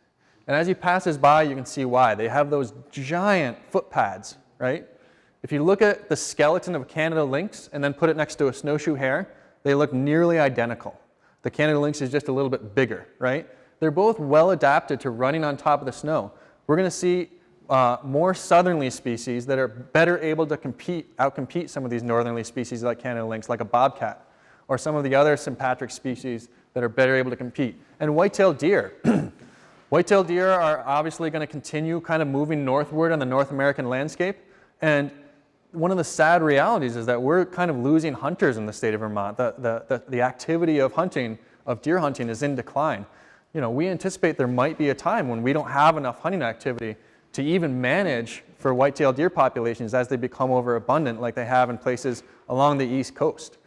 And as he passes by, you can see why. They have those giant foot pads, right? If you look at the skeleton of a Canada lynx and then put it next to a snowshoe hare, they look nearly identical. The Canada lynx is just a little bit bigger, right? They're both well adapted to running on top of the snow. We're going to see more southerly species that are better able to outcompete some of these northerly species like Canada lynx, like a bobcat, or some of the other sympatric species that are better able to compete. And white-tailed deer. White-tailed deer are obviously going to continue kind of moving northward on the North American landscape. And one of the sad realities is that we're kind of losing hunters in the state of Vermont. The activity of hunting, of deer hunting, is in decline. You know, we anticipate there might be a time when we don't have enough hunting activity to even manage for white-tailed deer populations as they become overabundant like they have in places along the East Coast.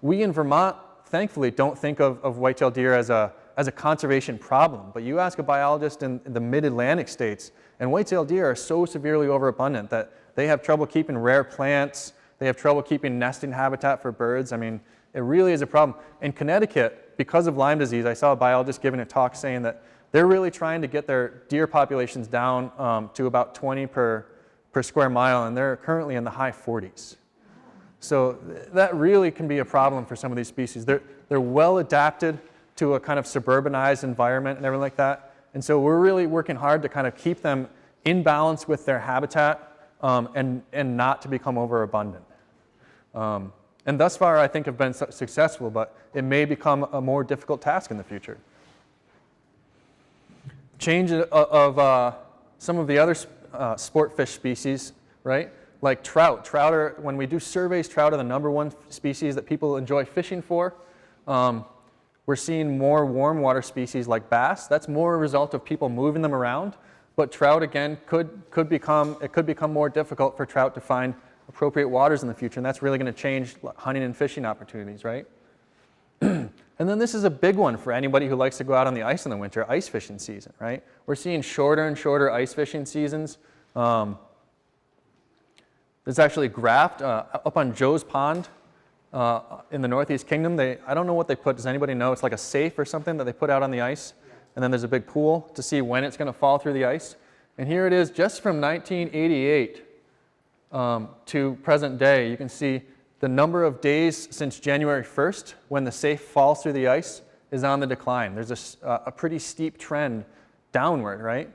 We in Vermont, thankfully, don't think of white-tailed deer as a conservation problem, but you ask a biologist in the mid-Atlantic states, and white-tailed deer are so severely overabundant that they have trouble keeping rare plants, they have trouble keeping nesting habitat for birds. I mean, it really is a problem. In Connecticut, because of Lyme disease, I saw a biologist giving a talk saying that they're really trying to get their deer populations down to about 20 per square mile, and they're currently in the high 40s. So that really can be a problem for some of these species. They're well adapted to a kind of suburbanized environment and everything like that. And so we're really working hard to kind of keep them in balance with their habitat and not to become overabundant. And thus far, I think have been successful, but it may become a more difficult task in the future. Change of some of the other sport fish species, right? Like trout. Trout are, when we do surveys, trout are the #1 species that people enjoy fishing for. We're seeing more warm water species like bass. That's more a result of people moving them around. But trout, again, could become more difficult for trout to find appropriate waters in the future, and that's really going to change hunting and fishing opportunities, right? And then this is a big one for anybody who likes to go out on the ice in the winter, ice fishing season, right? We're seeing shorter and shorter ice fishing seasons. There's actually a graph up on Joe's Pond in the Northeast Kingdom. I don't know what they put. Does anybody know? It's like a safe or something that they put out on the ice. And then there's a big pool to see when it's going to fall through the ice. And here it is just from 1988 to present day. You can see the number of days since January 1st when the safe falls through the ice is on the decline. There's a pretty steep trend downward, right?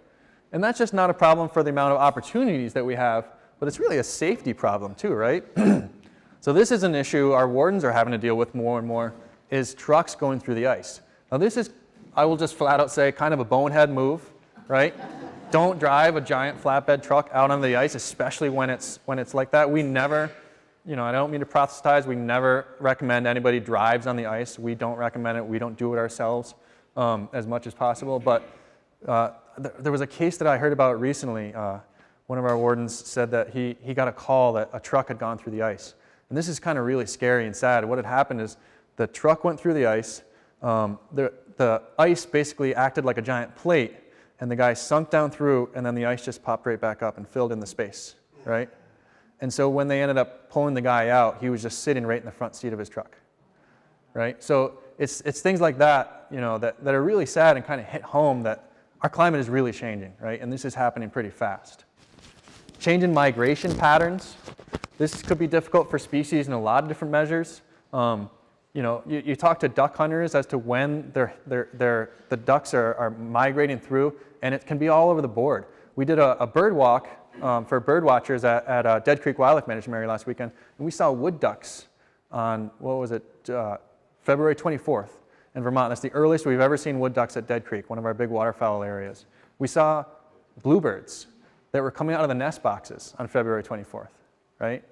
And that's just not a problem for the amount of opportunities that we have, but it's really a safety problem too, right? So this is an issue our wardens are having to deal with more and more, is trucks going through the ice. Now this is, I will just flat out say, kind of a bonehead move, right? Don't drive a giant flatbed truck out on the ice, especially when it's like that. We never, I don't mean to proselytize, we never recommend anybody drives on the ice. We don't recommend it, we don't do it ourselves as much as possible. But there was a case that I heard about recently. One of our wardens said that he got a call that a truck had gone through the ice. And this is kind of really scary and sad. What had happened is the truck went through the ice. The ice basically acted like a giant plate, and the guy sunk down through, and then the ice just popped right back up and filled in the space, right? And so when they ended up pulling the guy out, he was just sitting right in the front seat of his truck, right? So it's things like that, that are really sad and kind of hit home that our climate is really changing, right? And this is happening pretty fast. Change in migration patterns. This could be difficult for species in a lot of different measures. You talk to duck hunters as to when the ducks are migrating through, and it can be all over the board. We did a bird walk for bird watchers at Dead Creek Wildlife Management Area last weekend, and we saw wood ducks on, February 24th in Vermont. That's the earliest we've ever seen wood ducks at Dead Creek, one of our big waterfowl areas. We saw bluebirds that were coming out of the nest boxes on February 24th, right?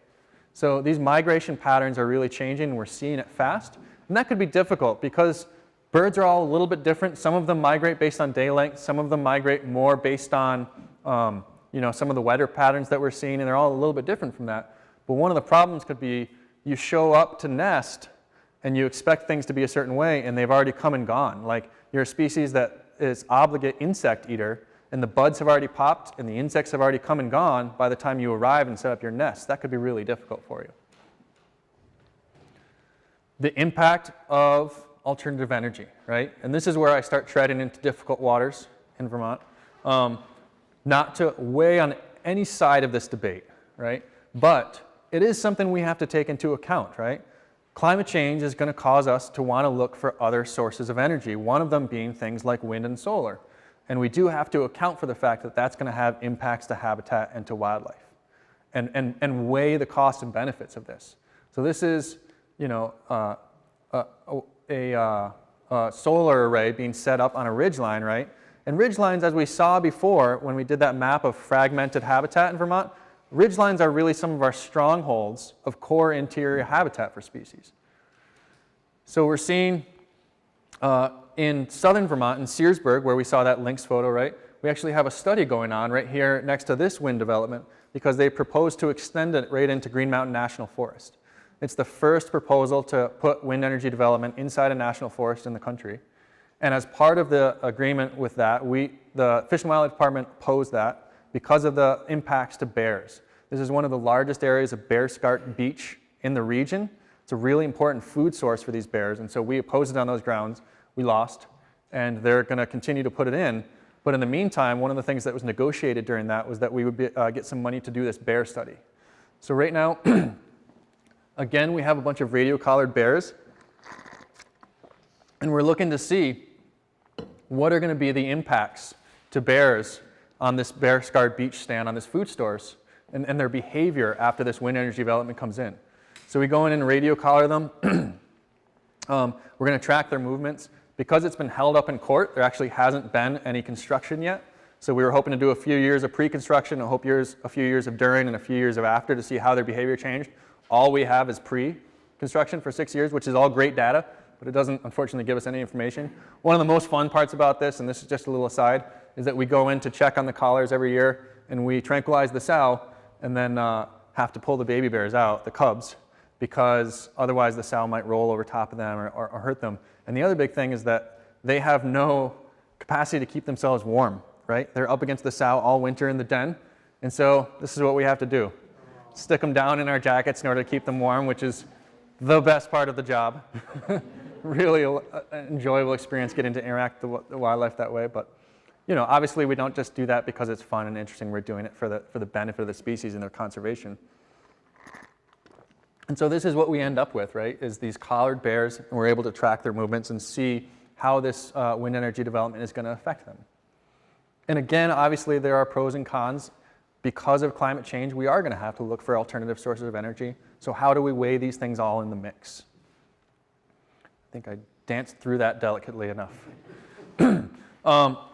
So these migration patterns are really changing, and we're seeing it fast. And that could be difficult because birds are all a little bit different. Some of them migrate based on day length. Some of them migrate more based on some of the weather patterns that we're seeing, and they're all a little bit different from that. But one of the problems could be you show up to nest and you expect things to be a certain way, and they've already come and gone. Like you're a species that is obligate insect eater, and the buds have already popped and the insects have already come and gone by the time you arrive and set up your nest. That could be really difficult for you. The impact of alternative energy, right? And this is where I start treading into difficult waters in Vermont. Not to weigh on any side of this debate, right? But it is something we have to take into account, right? Climate change is going to cause us to want to look for other sources of energy, one of them being things like wind and solar. And we do have to account for the fact that that's going to have impacts to habitat and to wildlife, and weigh the costs and benefits of this. So this is, a solar array being set up on a ridgeline, right? And ridgelines, as we saw before when we did that map of fragmented habitat in Vermont, ridgelines are really some of our strongholds of core interior habitat for species. So we're seeing in southern Vermont, in Searsburg, where we saw that lynx photo, right? We actually have a study going on right here next to this wind development because they propose to extend it right into Green Mountain National Forest. It's the first proposal to put wind energy development inside a national forest in the country. And as part of the agreement with that, the Fish and Wildlife Department opposed that because of the impacts to bears. This is one of the largest areas of bear scarp beach in the region. It's a really important food source for these bears, and so we opposed it on those grounds. We lost, and they're going to continue to put it in. But in the meantime, one of the things that was negotiated during that was that we would get some money to do this bear study. So right now, again, we have a bunch of radio-collared bears, and we're looking to see what are going to be the impacts to bears on this bear-scarred beach stand, on this food source, and their behavior after this wind energy development comes in. So we go in and radio collar them. We're going to track their movements. Because it's been held up in court, there actually hasn't been any construction yet. So we were hoping to do a few years of pre-construction, a few years of during, and a few years of after to see how their behavior changed. All we have is pre-construction for 6 years, which is all great data, but it doesn't unfortunately give us any information. One of the most fun parts about this, and this is just a little aside, is that we go in to check on the collars every year, and we tranquilize the sow, and then have to pull the baby bears out, the cubs, because otherwise the sow might roll over top of them or hurt them. And the other big thing is that they have no capacity to keep themselves warm, right? They're up against the sow all winter in the den, and so this is what we have to do. Stick them down in our jackets in order to keep them warm, which is the best part of the job. Really an enjoyable experience getting to interact with the wildlife that way, but obviously we don't just do that because it's fun and interesting. We're doing it for the benefit of the species and their conservation. And so this is what we end up with, right, is these collared bears, and we're able to track their movements and see how this wind energy development is going to affect them. And again, obviously there are pros and cons. because of climate change, we are going to have to look for alternative sources of energy. So how do we weigh these things all in the mix? I think I danced through that delicately enough.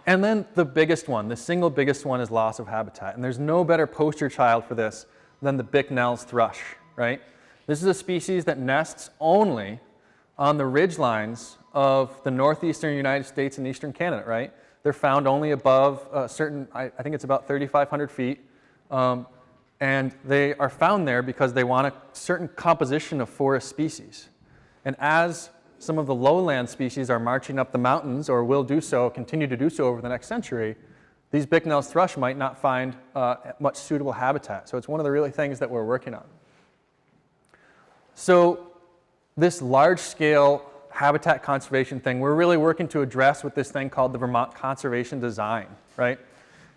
And then the biggest one, the single biggest one, is loss of habitat. And there's no better poster child for this than the Bicknell's thrush, right? This is a species that nests only on the ridgelines of the northeastern United States and eastern Canada, right? They're found only above a certain, I think it's about 3,500 feet. And they are found there because they want a certain composition of forest species. And as some of the lowland species are marching up the mountains, or will do so, continue to do so over the next century, these Bicknell's thrush might not find much suitable habitat. So it's one of the really things that we're working on. So this large-scale habitat conservation thing, we're really working to address with this thing called the Vermont Conservation Design, right?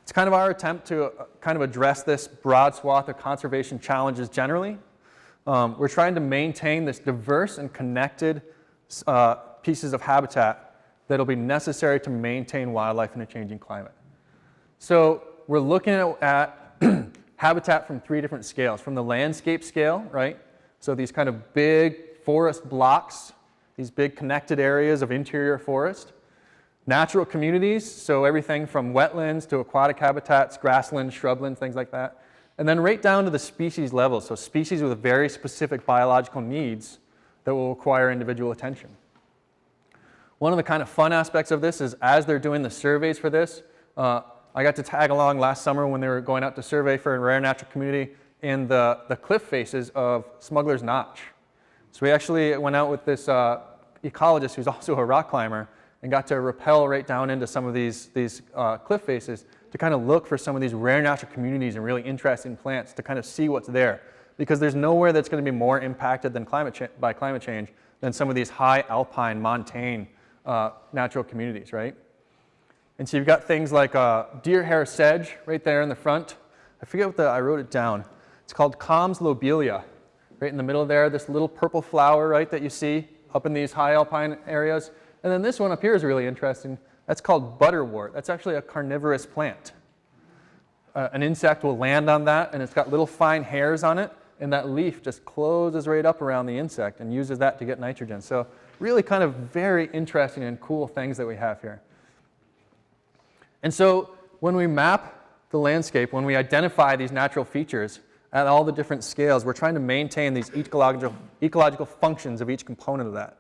It's kind of our attempt to kind of address this broad swath of conservation challenges generally. We're trying to maintain this diverse and connected pieces of habitat that will be necessary to maintain wildlife in a changing climate. So we're looking at habitat from 3 different scales. From the landscape scale, right? So these kind of big forest blocks, these big connected areas of interior forest. Natural communities, so everything from wetlands to aquatic habitats, grasslands, shrublands, things like that. And then right down to the species level, so species with very specific biological needs that will require individual attention. One of the kind of fun aspects of this is as they're doing the surveys for this, I got to tag along last summer when they were going out to survey for a rare natural community in the cliff faces of Smuggler's Notch. So we actually went out with this ecologist who's also a rock climber and got to rappel right down into some of these cliff faces to kind of look for some of these rare natural communities and really interesting plants to kind of see what's there. Because there's nowhere that's going to be more impacted than by climate change than some of these high alpine, montane natural communities, right? And so you've got things like deer hair sedge right there in the front. I forget what I wrote it down. It's called Comm's lobelia. Right in the middle there, this little purple flower, right, that you see up in these high alpine areas. And then this one up here is really interesting. That's called butterwort. That's actually a carnivorous plant. An insect will land on that, and it's got little fine hairs on it, and that leaf just closes right up around the insect and uses that to get nitrogen. So really kind of very interesting and cool things that we have here. And so when we map the landscape, when we identify these natural features at all the different scales, we're trying to maintain these ecological functions of each component of that.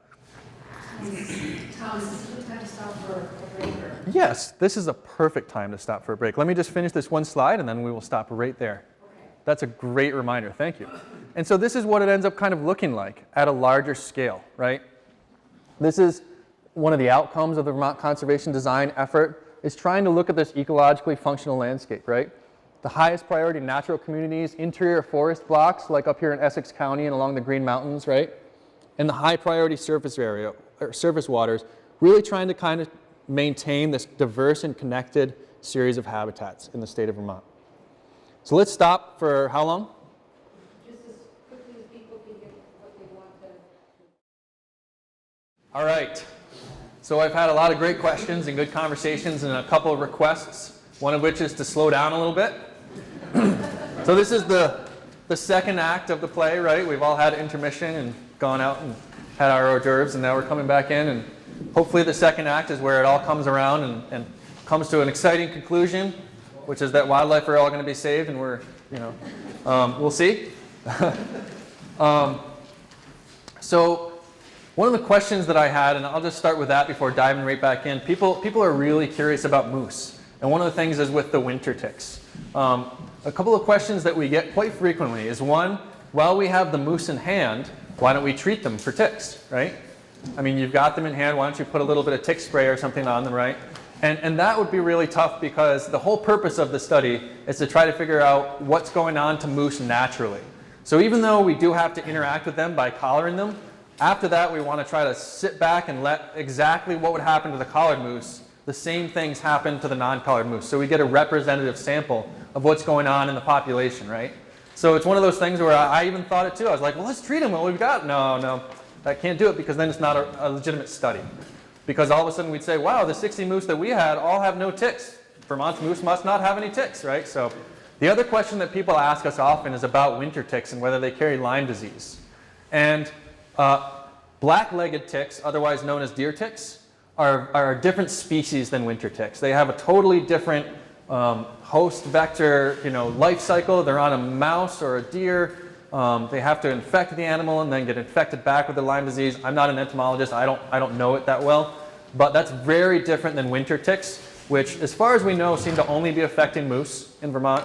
Thomas, is it time to stop for a break? Yes, this is a perfect time to stop for a break. Let me just finish this one slide and then we will stop right there. Okay. That's a great reminder, thank you. And so this is what it ends up kind of looking like at a larger scale, right? This is one of the outcomes of the Vermont Conservation Design effort, is trying to look at this ecologically functional landscape, right? The highest priority natural communities, interior forest blocks, like up here in Essex County and along the Green Mountains, right? And the high priority surface area, or surface waters, really trying to kind of maintain this diverse and connected series of habitats in the state of Vermont. So let's stop for how long? Just as quickly as people can get what they want to. All right. So I've had a lot of great questions and good conversations and a couple of requests, one of which is to slow down a little bit. So this is the second act of the play, right? We've all had intermission and gone out and had our hors d'oeuvres, and now we're coming back in, and hopefully the second act is where it all comes around and comes to an exciting conclusion, which is that wildlife are all going to be saved, and we're, we'll see. So one of the questions that I had, and I'll just start with that before diving right back in, people are really curious about moose, and one of the things is with the winter ticks. A couple of questions that we get quite frequently is one, while we have the moose in hand, why don't we treat them for ticks, right? I mean, you've got them in hand, why don't you put a little bit of tick spray or something on them, right? And that would be really tough because the whole purpose of the study is to try to figure out what's going on to moose naturally. So even though we do have to interact with them by collaring them, after that we want to try to sit back and let exactly what would happen to the collared moose, the same things happen to the non-collared moose. So we get a representative sample of what's going on in the population, right? So it's one of those things where I even thought it too. I was like, well, let's treat them what we've got. No, I can't do it because then it's not a legitimate study. Because all of a sudden we'd say, wow, the 60 moose that we had all have no ticks. Vermont's moose must not have any ticks, right? So The other question that people ask us often is about winter ticks and whether they carry Lyme disease. And black-legged ticks, otherwise known as deer ticks, are a different species than winter ticks. They have a totally different host vector, life cycle. They're on a mouse or a deer. They have to infect the animal and then get infected back with the Lyme disease. I'm not an entomologist. I don't know it that well. But that's very different than winter ticks, which, as far as we know, seem to only be affecting moose in Vermont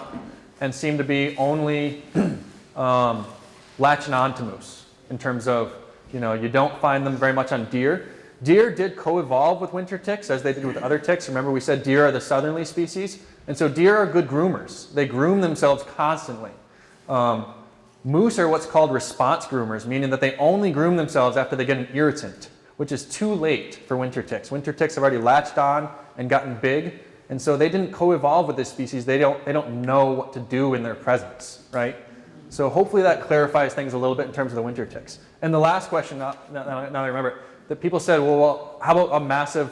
and seem to be only latching on to moose in terms of, you don't find them very much on deer. Deer did co-evolve with winter ticks as they did with other ticks. Remember, we said deer are the southerly species. And so deer are good groomers. They groom themselves constantly. Moose are what's called response groomers, meaning that they only groom themselves after they get an irritant, which is too late for winter ticks. Winter ticks have already latched on and gotten big, and so they didn't co-evolve with this species. They don't know what to do in their presence, right? So hopefully that clarifies things a little bit in terms of the winter ticks. And the last question, now I remember, that people said, well, how about a massive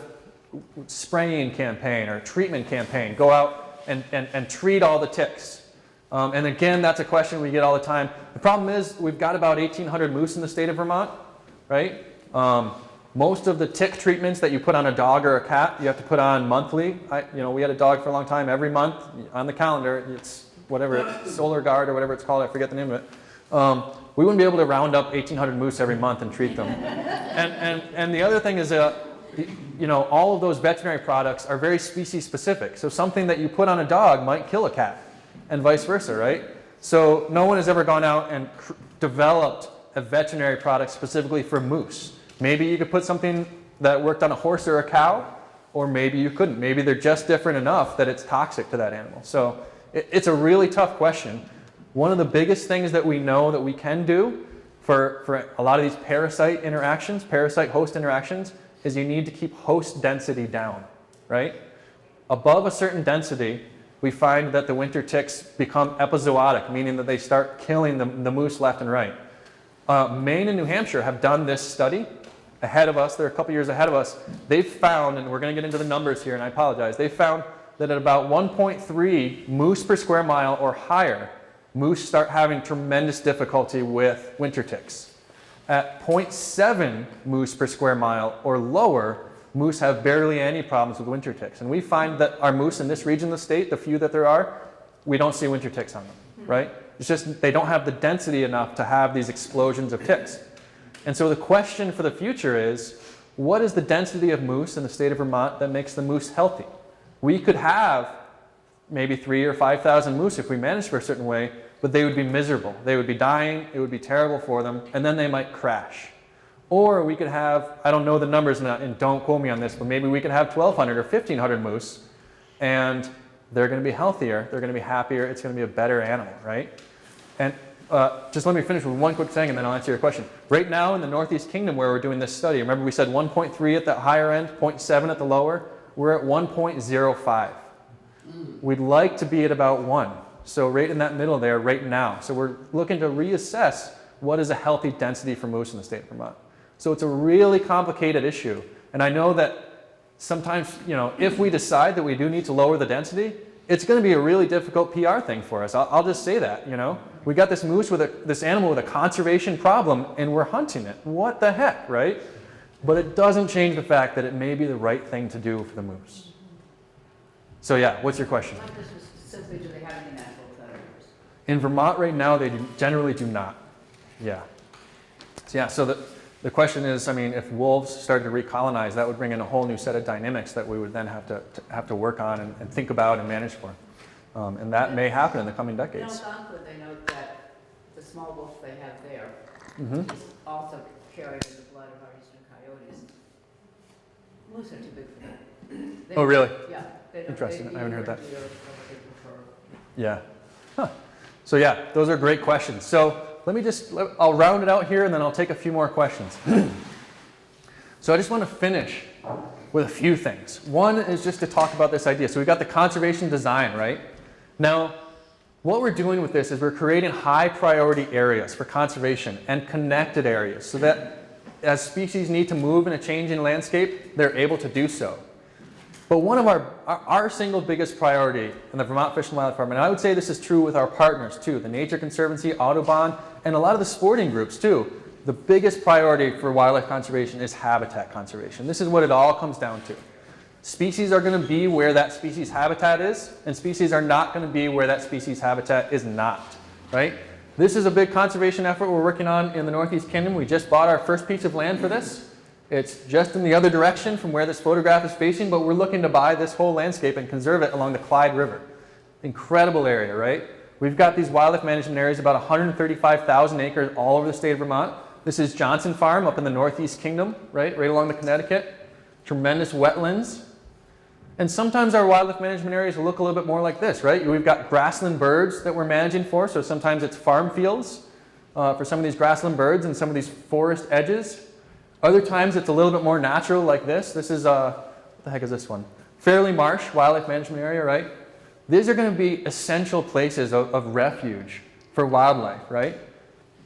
spraying campaign or treatment campaign? Go out and treat all the ticks. And again, that's a question we get all the time. The problem is we've got about 1,800 moose in the state of Vermont, right? Most of the tick treatments that you put on a dog or a cat, you have to put on monthly. We had a dog for a long time. Every month on the calendar, it's whatever, Solar Guard or whatever it's called. I forget the name of it. We wouldn't be able to round up 1,800 moose every month and treat them. And the other thing is, all of those veterinary products are very species specific. So something that you put on a dog might kill a cat, and vice versa, right? So no one has ever gone out and developed a veterinary product specifically for moose. Maybe you could put something that worked on a horse or a cow, or maybe you couldn't. Maybe they're just different enough that it's toxic to that animal. So it's a really tough question. One of the biggest things that we know that we can do for a lot of these parasite interactions, parasite-host interactions, is you need to keep host density down, right? Above a certain density, we find that the winter ticks become epizootic, meaning that they start killing the moose left and right. Maine and New Hampshire have done this study ahead of us. They're a couple years ahead of us. They've found, and we're going to get into the numbers here, and I apologize, they found that at about 1.3 moose per square mile or higher, moose start having tremendous difficulty with winter ticks. At 0.7 moose per square mile or lower, moose have barely any problems with winter ticks. And we find that our moose in this region of the state, the few that there are, we don't see winter ticks on them, right? It's just they don't have the density enough to have these explosions of ticks. And so the question for the future is, what is the density of moose in the state of Vermont that makes the moose healthy? We could have maybe 3,000 or 5,000 moose if we managed for a certain way, but they would be miserable. They would be dying, it would be terrible for them, and then they might crash. Or we could have, I don't know the numbers and don't quote me on this, but maybe we could have 1,200 or 1,500 moose, and they're going to be healthier, they're going to be happier, it's going to be a better animal, right? And just let me finish with one quick thing and then I'll answer your question. Right now in the Northeast Kingdom where we're doing this study, remember we said 1.3 at the higher end, 0.7 at the lower? We're at 1.05. We'd like to be at about 1. So right in that middle there right now. So we're looking to reassess what is a healthy density for moose in the state of Vermont. So it's a really complicated issue. And I know that sometimes, if we decide that we do need to lower the density, it's going to be a really difficult PR thing for us. I'll just say that, We got this moose this animal with a conservation problem and we're hunting it. What the heck, right? But it doesn't change the fact that it may be the right thing to do for the moose. So yeah, what's your question? My question was simply, do they have any natural predators? In Vermont right now, they generally do not. Yeah. So the question is, if wolves started to recolonize, that would bring in a whole new set of dynamics that we would then have to work on and think about and manage for. And that may happen in the coming decades. Concord, they note that the small wolf they have there is also carried in the blood of our eastern coyotes. Moose are too big for that. Oh, really? Yeah. Interesting. I haven't heard that. They prefer. Yeah. Huh. So yeah, those are great questions. So I'll round it out here and then I'll take a few more questions. So I just want to finish with a few things. One is just to talk about this idea. So we've got the conservation design, right? Now, what we're doing with this is we're creating high priority areas for conservation and connected areas so that as species need to move in a changing landscape, they're able to do so. But one of our single biggest priority in the Vermont Fish and Wildlife Department, and I would say this is true with our partners too, the Nature Conservancy, Audubon, and a lot of the sporting groups too, the biggest priority for wildlife conservation is habitat conservation. This is what it all comes down to. Species are going to be where that species habitat is, and species are not going to be where that species habitat is not, right? This is a big conservation effort we're working on in the Northeast Kingdom. We just bought our first piece of land for this. It's just in the other direction from where this photograph is facing, but we're looking to buy this whole landscape and conserve it along the Clyde River. Incredible area, right? We've got these wildlife management areas, about 135,000 acres all over the state of Vermont. This is Johnson Farm up in the Northeast Kingdom, right along the Connecticut. Tremendous wetlands. And sometimes our wildlife management areas look a little bit more like this, right? We've got grassland birds that we're managing for, so sometimes it's farm fields for some of these grassland birds and some of these forest edges. Other times it's a little bit more natural like this. This is, what the heck is this one? Fairleigh Marsh Wildlife Management Area, right? These are going to be essential places of refuge for wildlife, right?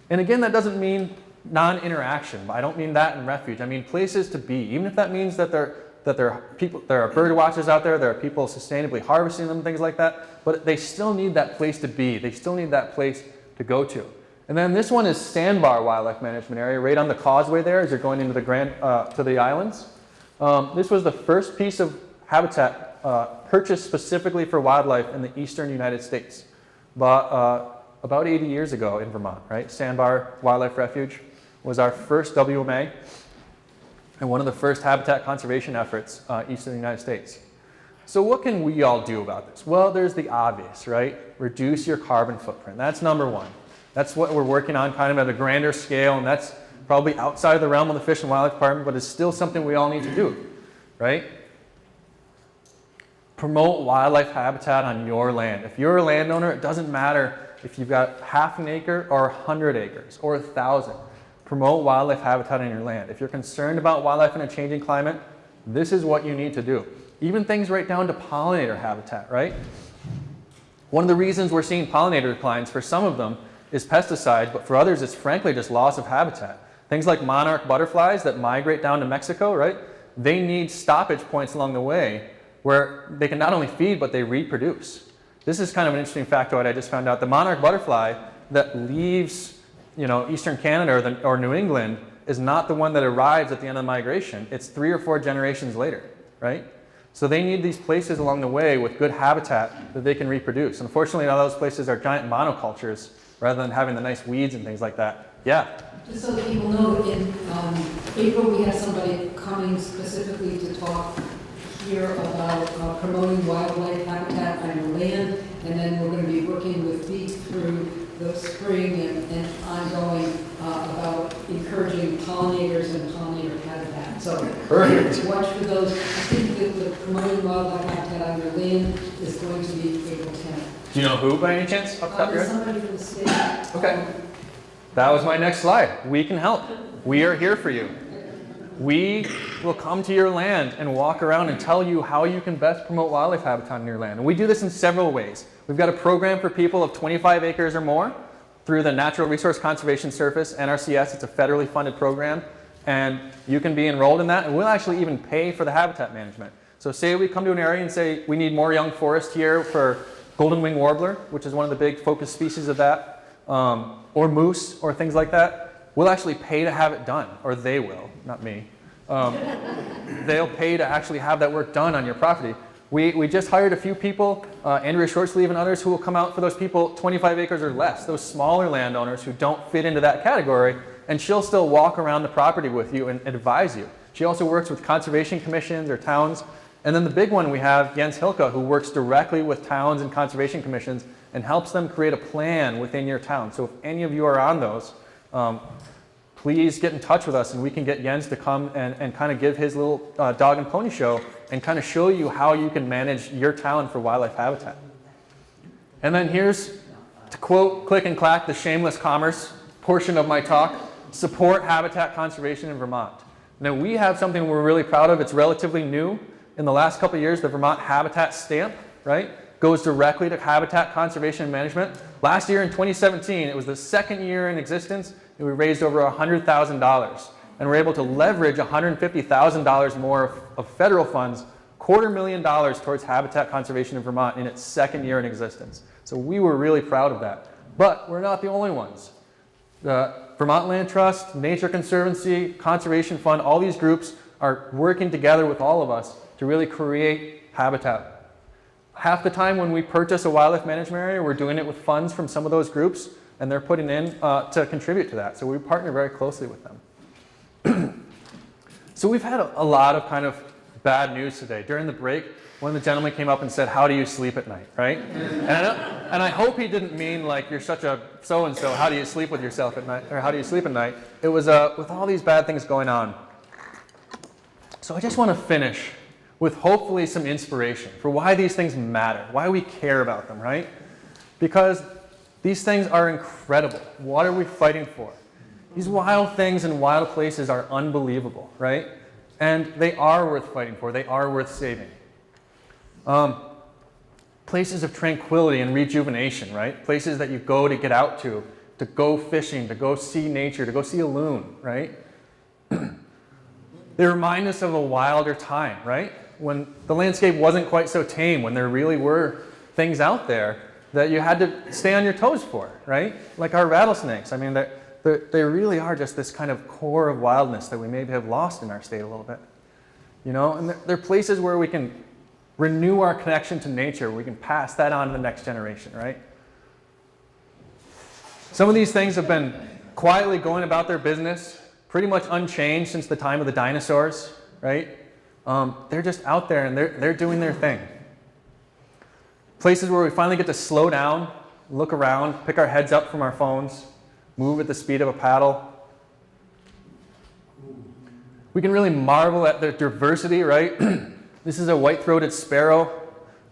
And again, that doesn't mean non-interaction. I don't mean that in refuge. I mean places to be, even if that means that there are bird watchers out there, there are people sustainably harvesting them, things like that, but they still need that place to be. They still need that place to go to. And then this one is Sandbar Wildlife Management Area, right on the causeway there as you're going into the to the islands. This was the first piece of habitat purchased specifically for wildlife in the eastern United States, about 80 years ago in Vermont, right? Sandbar Wildlife Refuge was our first WMA and one of the first habitat conservation efforts east of the United States. So what can we all do about this? Well, there's the obvious, right? Reduce your carbon footprint. That's number one. That's what we're working on kind of at a grander scale, and that's probably outside of the realm of the Fish and Wildlife Department, but it's still something we all need to do, right? Promote wildlife habitat on your land. If you're a landowner, it doesn't matter if you've got half an acre or 100 acres or 1,000. Promote wildlife habitat on your land. If you're concerned about wildlife in a changing climate, this is what you need to do. Even things right down to pollinator habitat, right? One of the reasons we're seeing pollinator declines for some of them is pesticides, but for others it's frankly just loss of habitat. Things like monarch butterflies that migrate down to Mexico, right? They need stoppage points along the way where they can not only feed, but they reproduce. This is kind of an interesting factoid I just found out. The monarch butterfly that leaves, eastern Canada or New England is not the one that arrives at the end of the migration. It's 3 or 4 generations later, right? So they need these places along the way with good habitat that they can reproduce. Unfortunately, all those places are giant monocultures rather than having the nice weeds and things like that. Yeah? Just so that people know, in April we have somebody coming specifically to talk here about promoting wildlife habitat on your land, and then we're going to be working with Beak through the spring and ongoing about encouraging pollinators and pollinator habitat. So perfect. Watch for those. I think that the promoting wildlife habitat on your land is going to be April 10th. Do you know who by any chance? Up top here? Somebody from the state. Okay. That was my next slide. We can help. We are here for you. We will come to your land and walk around and tell you how you can best promote wildlife habitat in your land. And we do this in several ways. We've got a program for people of 25 acres or more through the Natural Resource Conservation Service, NRCS. It's a federally funded program, and you can be enrolled in that, and we'll actually even pay for the habitat management. So say we come to an area and say we need more young forest here for golden wing warbler, which is one of the big focus species of that, or moose or things like that. We'll actually pay to have it done, or they will, not me. They'll pay to actually have that work done on your property. We just hired a few people, Andrea Shortsleeve and others, who will come out for those people 25 acres or less, those smaller landowners who don't fit into that category, and she'll still walk around the property with you and advise you. She also works with conservation commissions or towns. And then the big one we have, Jens Hilke, who works directly with towns and conservation commissions and helps them create a plan within your town. So if any of you are on those, please get in touch with us and we can get Jens to come and kind of give his little dog and pony show and kind of show you how you can manage your town for wildlife habitat. And then here's, to quote Click and Clack, the shameless commerce portion of my talk, support habitat conservation in Vermont. Now we have something we're really proud of. It's relatively new. In the last couple of years, the Vermont Habitat Stamp, right, goes directly to habitat conservation and management. Last year in 2017, it was the second year in existence, and we raised over $100,000. And we're able to leverage $150,000 more of federal funds $250,000 towards habitat conservation in Vermont in its second year in existence. So we were really proud of that. But we're not the only ones. The Vermont Land Trust, Nature Conservancy, Conservation Fund, all these groups are working together with all of us to really create habitat. Half the time when we purchase a wildlife management area, we're doing it with funds from some of those groups, and they're putting in to contribute to that. So we partner very closely with them. So we've had a lot of kind of bad news today. During the break, one of the gentlemen came up and said, "How do you sleep at night?" Right? And I hope he didn't mean like you're such a so-and-so, how do you sleep with yourself at night, or how do you sleep at night? It was with all these bad things going on. So I just want to finish with hopefully some inspiration for why these things matter, why we care about them, right? Because these things are incredible. What are we fighting for? These wild things in wild places are unbelievable, right? And they are worth fighting for. They are worth saving. Places of tranquility and rejuvenation, right? Places that you go to get out to go fishing, to go see nature, to go see a loon, right? They remind us of a wilder time, right? When the landscape wasn't quite so tame, when there really were things out there that you had to stay on your toes for, right? Like our rattlesnakes. I mean, they really are just this kind of core of wildness that we maybe have lost in our state a little bit. You know, and they're places where we can renew our connection to nature. We can pass that on to the next generation, right? Some of these things have been quietly going about their business, pretty much unchanged since the time of the dinosaurs, right? They're just out there and they're doing their thing. Places where we finally get to slow down, look around, pick our heads up from our phones, move at the speed of a paddle. We can really marvel at the diversity, right? This is a white-throated sparrow.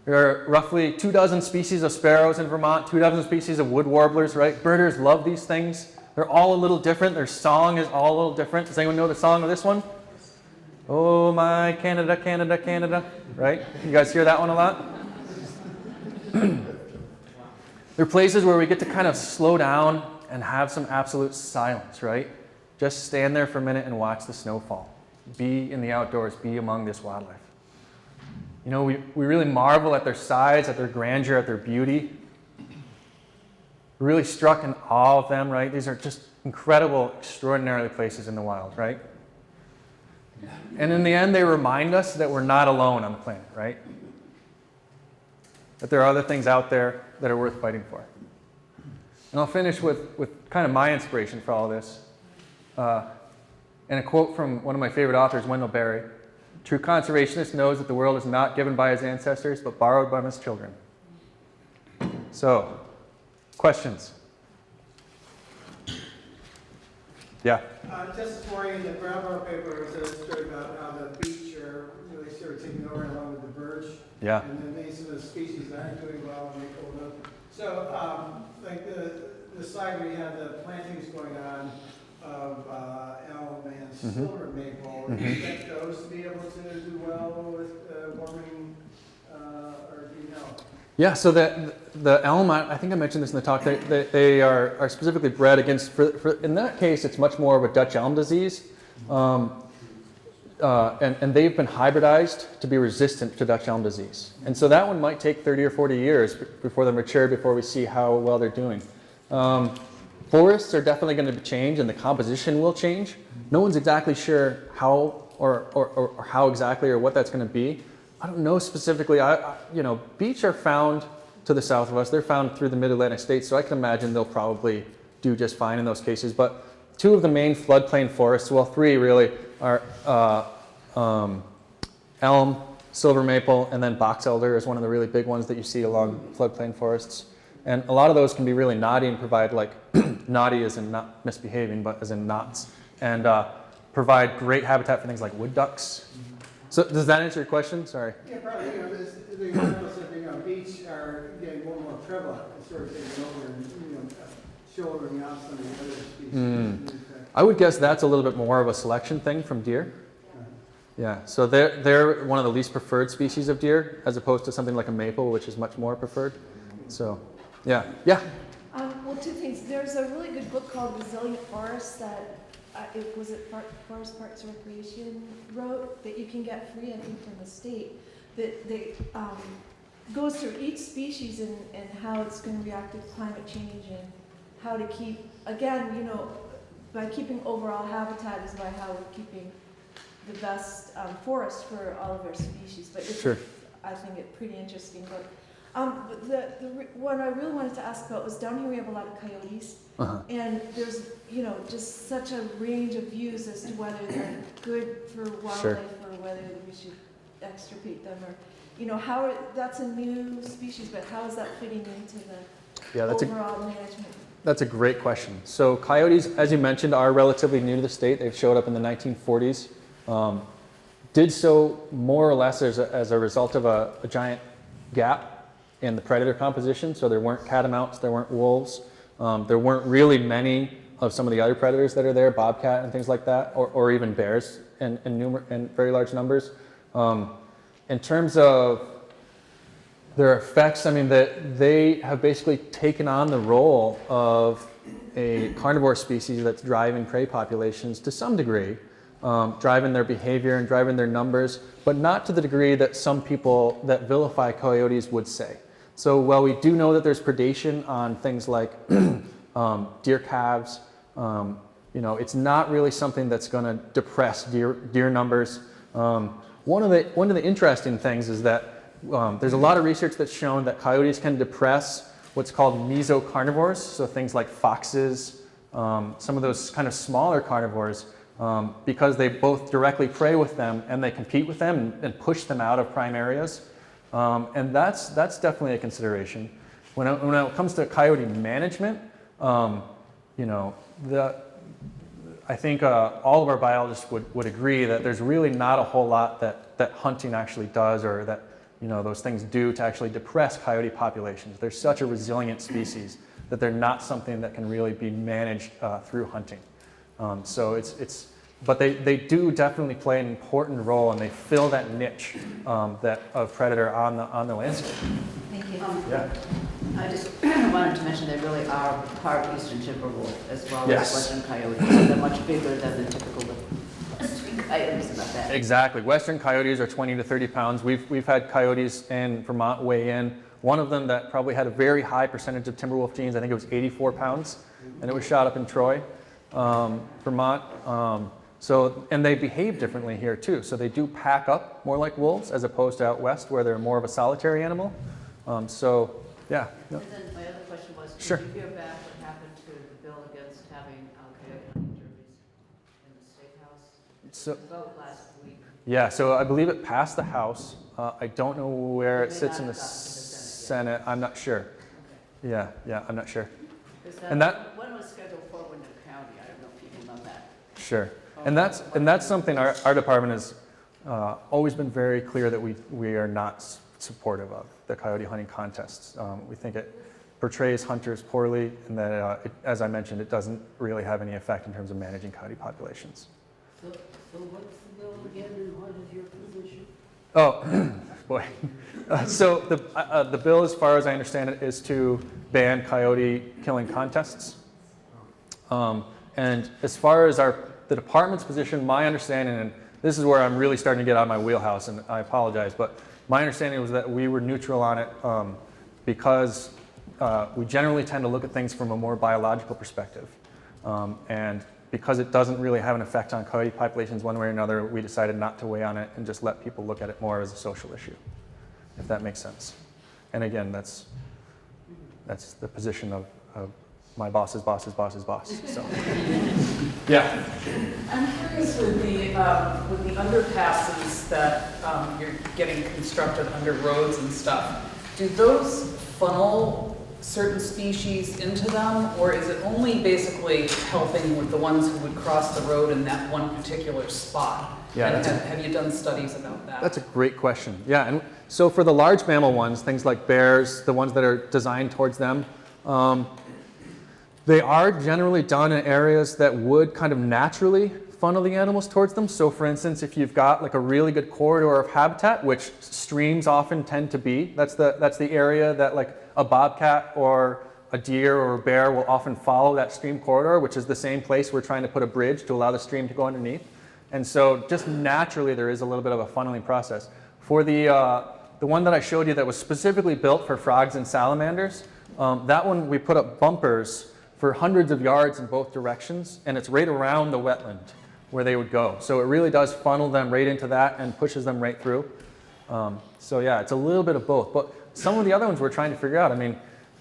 There are roughly 24 species of sparrows in Vermont, 24 species of wood warblers, right? Birders love these things. They're all a little different. Their song is all a little different. Does anyone know the song of this one? Oh my Canada, Canada, Canada, right? You guys hear that one a lot? There are places where we get to kind of slow down and have some absolute silence, right? Just stand there for a minute and watch the snowfall. Be in the outdoors, be among this wildlife. You know, we really marvel at their size, at their grandeur, at their beauty. We're really struck in awe of them, right? These are just incredible, extraordinary places in the wild, right? And in the end, they remind us that we're not alone on the planet, right? That there are other things out there that are worth fighting for. And I'll finish with kind of my inspiration for all this. And a quote from one of my favorite authors, Wendell Berry. "True conservationist knows that the world is not given by his ancestors, but borrowed by his children." So, questions? Yeah? Just this morning in the Brown Bar paper, there was a story about how the beach are really sort of taking over along with the birch. Yeah. And then maybe some of the species that aren't doing well when they cold up. So, like the slide where you have the plantings going on of elm and silver maple, do you expect those to be able to do well with warming, or do you know? Yeah, so the elm, I think I mentioned this in the talk, they are specifically bred against, in that case, it's much more of a Dutch elm disease. And they've been hybridized to be resistant to Dutch elm disease. And so that one might take 30 or 40 years before they're mature, before we see how well they're doing. Forests are definitely going to change and the composition will change. No one's exactly sure how or how exactly or what that's going to be. I don't know specifically. Beech are found to the south of us. They're found through the mid-Atlantic states, so I can imagine they'll probably do just fine in those cases. But two of the main floodplain forests, well, three really, are elm, silver maple, and then box elder is one of the really big ones that you see along floodplain forests. And a lot of those can be really knotty and provide, like, knotty as in not misbehaving, but as in knots, and provide great habitat for things like wood ducks. So does that answer your question? Sorry. Yeah, probably. The examples of beach are getting more and more prevalent. It's sort of taking over and shouldering out some of the other species. I would guess that's a little bit more of a selection thing from deer. Yeah, so they're one of the least preferred species of deer, as opposed to something like a maple, which is much more preferred. So, yeah. Well, two things. There's a really good book called Resilient Forests that Forest Parks Recreation wrote that you can get free, I think, from the state. that they goes through each species and how it's going to react to climate change and how to keep, again, you know, by keeping overall habitat is by how we're keeping the best forest for all of our species. But it's, Sure. I think it's pretty interesting. But what I really wanted to ask about was down here we have a lot of coyotes, and there's, you know, just such a range of views as to whether they're good for wildlife Sure. or whether we should extirpate them, or, you know, how that's a new species, but how is that fitting into the overall management? That's a great question. So coyotes, as you mentioned, are relatively new to the state. They've showed up in the 1940s. Did so more or less as a result of a giant gap in the predator composition. So there weren't catamounts, there weren't wolves, there weren't really many of some of the other predators that are there, bobcat and things like that, or even bears in very large numbers. In terms of their effects, I mean, they have basically taken on the role of a carnivore species that's driving prey populations to some degree, driving their behavior and driving their numbers, but not to the degree that some people that vilify coyotes would say. So while we do know that there's predation on things like deer calves, you know, it's not really something that's going to depress deer numbers. One of the interesting things is that there's a lot of research that's shown that coyotes can depress what's called mesocarnivores, so things like foxes, some of those kind of smaller carnivores, because they both directly prey with them and they compete with them and push them out of prime areas. And that's definitely a consideration. When it comes to coyote management, you know, I think all of our biologists would agree that there's really not a whole lot that hunting actually does, or that, you know, those things do to actually depress coyote populations. They're such a resilient species that they're not something that can really be managed through hunting. So but they do definitely play an important role, and they fill that niche of predator on the landscape. Thank you. Yeah. I just wanted to mention they really are part eastern timber wolf as well Yes. as western coyotes. They're much bigger than the typical western coyotes about that. Exactly. Western coyotes are 20 to 30 pounds. We've had coyotes in Vermont weigh in. One of them that probably had a very high percentage of timber wolf genes, I think it was 84 pounds, and it was shot up in Troy, Vermont. And they behave differently here too. So they do pack up more like wolves as opposed to out west where they're more of a solitary animal. Yeah. And then my other question was, Sure. did you hear back what happened to the bill against having coyote hunting derbies in the State House? So, The vote last week. yeah, so I believe it passed the House. I don't know where it It may sits not in the have gotten to the Senate. I'm not sure. Okay. Yeah, I'm not sure. Is And that- one was scheduled for Wyndham County. I don't know if people know that. Sure. And that's something our department has always been very clear that we are not supportive of, the coyote hunting contests. We think it portrays hunters poorly, and that, as I mentioned, it doesn't really have any effect in terms of managing coyote populations. So what's the bill again, and what is your position? Oh, boy. So the bill, as far as I understand it, is to ban coyote killing contests. And as far as the department's position, my understanding, and this is where I'm really starting to get out of my wheelhouse, and I apologize, but my understanding was that we were neutral on it because we generally tend to look at things from a more biological perspective. And because it doesn't really have an effect on coyote populations one way or another, we decided not to weigh on it and just let people look at it more as a social issue, if that makes sense. And again, that's the position of my boss's boss's boss's boss. So, yeah. I'm curious with the underpasses that you're getting constructed under roads and stuff, do those funnel certain species into them, or is it only basically helping with the ones who would cross the road in that one particular spot? Yeah, And have you done studies about that? That's a great question. Yeah, and so for the large mammal ones, things like bears, the ones that are designed towards them, they are generally done in areas that would kind of naturally funnel the animals towards them. So for instance, if you've got like a really good corridor of habitat, which streams often tend to be, that's the area that like a bobcat or a deer or a bear will often follow that stream corridor, which is the same place we're trying to put a bridge to allow the stream to go underneath. And so just naturally there is a little bit of a funneling process. For the one that I showed you that was specifically built for frogs and salamanders, that one we put up bumpers for hundreds of yards in both directions, and it's right around the wetland where they would go. So it really does funnel them right into that and pushes them right through. So yeah, it's a little bit of both. But some of the other ones we're trying to figure out, I mean,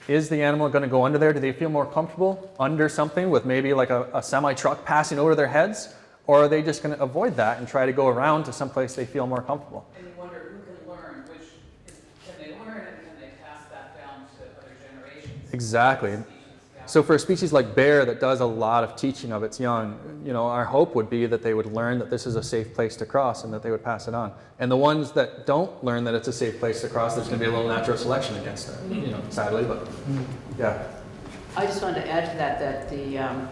is the animal going to go under there? Do they feel more comfortable under something with maybe like a semi-truck passing over their heads? Or are they just going to avoid that and try to go around to someplace they feel more comfortable? And you wonder who can learn, can they learn and can they pass that down to other generations? Exactly. So for a species like bear that does a lot of teaching of its young, you know, our hope would be that they would learn that this is a safe place to cross and that they would pass it on. And the ones that don't learn that it's a safe place to cross, there's going to be a little natural selection against it, you know, sadly, but yeah. I just wanted to add to that, that the